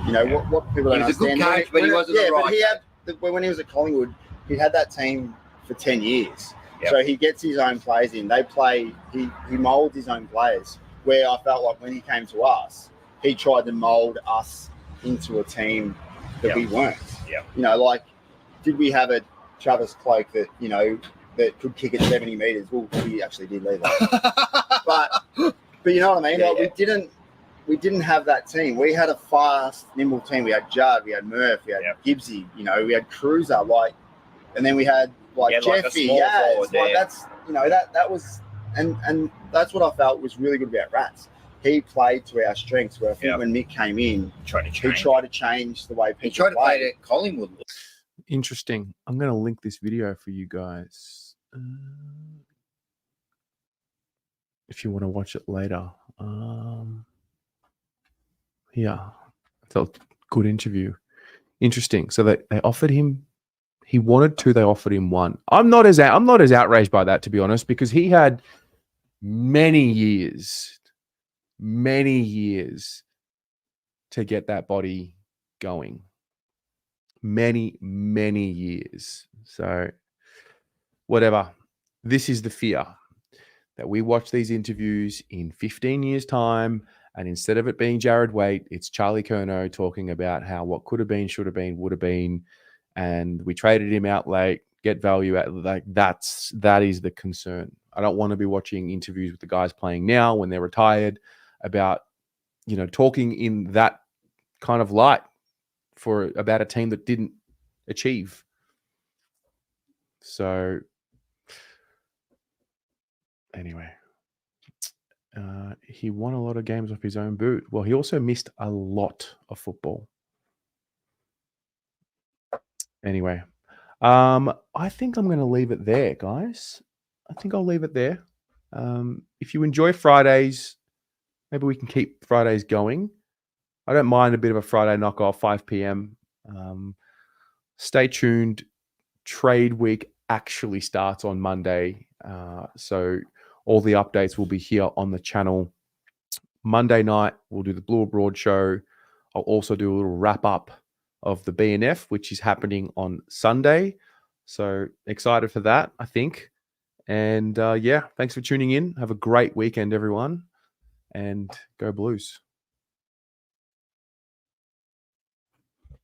you know, what people don't understand.
He was a good coach, but he wasn't the right.
But he had, when he was at Collingwood, he had that team for 10 years.
Yep.
So he gets his own players in. They play. He molds his own players. Where I felt like when he came to us, he tried to mold us into a team that we weren't.
Yeah.
You know, like, did we have a Travis Cloak that, you know, that could kick at 70 meters? Well, we actually did leave that. but you know what I mean? Like, we didn't have that team. We had a fast, nimble team. We had Judd, we had Murph, we had Gibbsy, you know, we had Cruiser, like, and then we had like Jeffy. Like, that's, you know, that was, and that's what I felt was really good about Rats. He played to our strengths. Where I think when Mick came in, he tried to change the way people
He tried to play at Collingwood.
Interesting. I'm going to link this video for you guys if you want to watch it later. Yeah, it's a good interview. Interesting. So they offered him. He wanted 2. They offered him 1. I'm not as outraged by that, to be honest, because he had many years to get that body going. Many years. So whatever. This is the fear, that we watch these interviews in 15 years' time, and instead of it being Jared Waite, it's Charlie Curnow talking about how what could have been, should have been, would have been, and we traded him out late, get value out. Like, that is the concern. I don't want to be watching interviews with the guys playing now when they're retired about, you know, talking in that kind of light about a team that didn't achieve. So anyway, he won a lot of games off his own boot. Well, he also missed a lot of football. Anyway, I think I'm going to leave it there, guys. I think I'll leave it there. If you enjoy Fridays, maybe we can keep Fridays going. I don't mind a bit of a Friday knockoff, 5 p.m. Stay tuned. Trade week actually starts on Monday. So all the updates will be here on the channel. Monday night, we'll do the Blue Abroad show. I'll also do a little wrap up of the BNF, which is happening on Sunday. So excited for that, I think. And yeah, thanks for tuning in. Have a great weekend, everyone. And go Blues.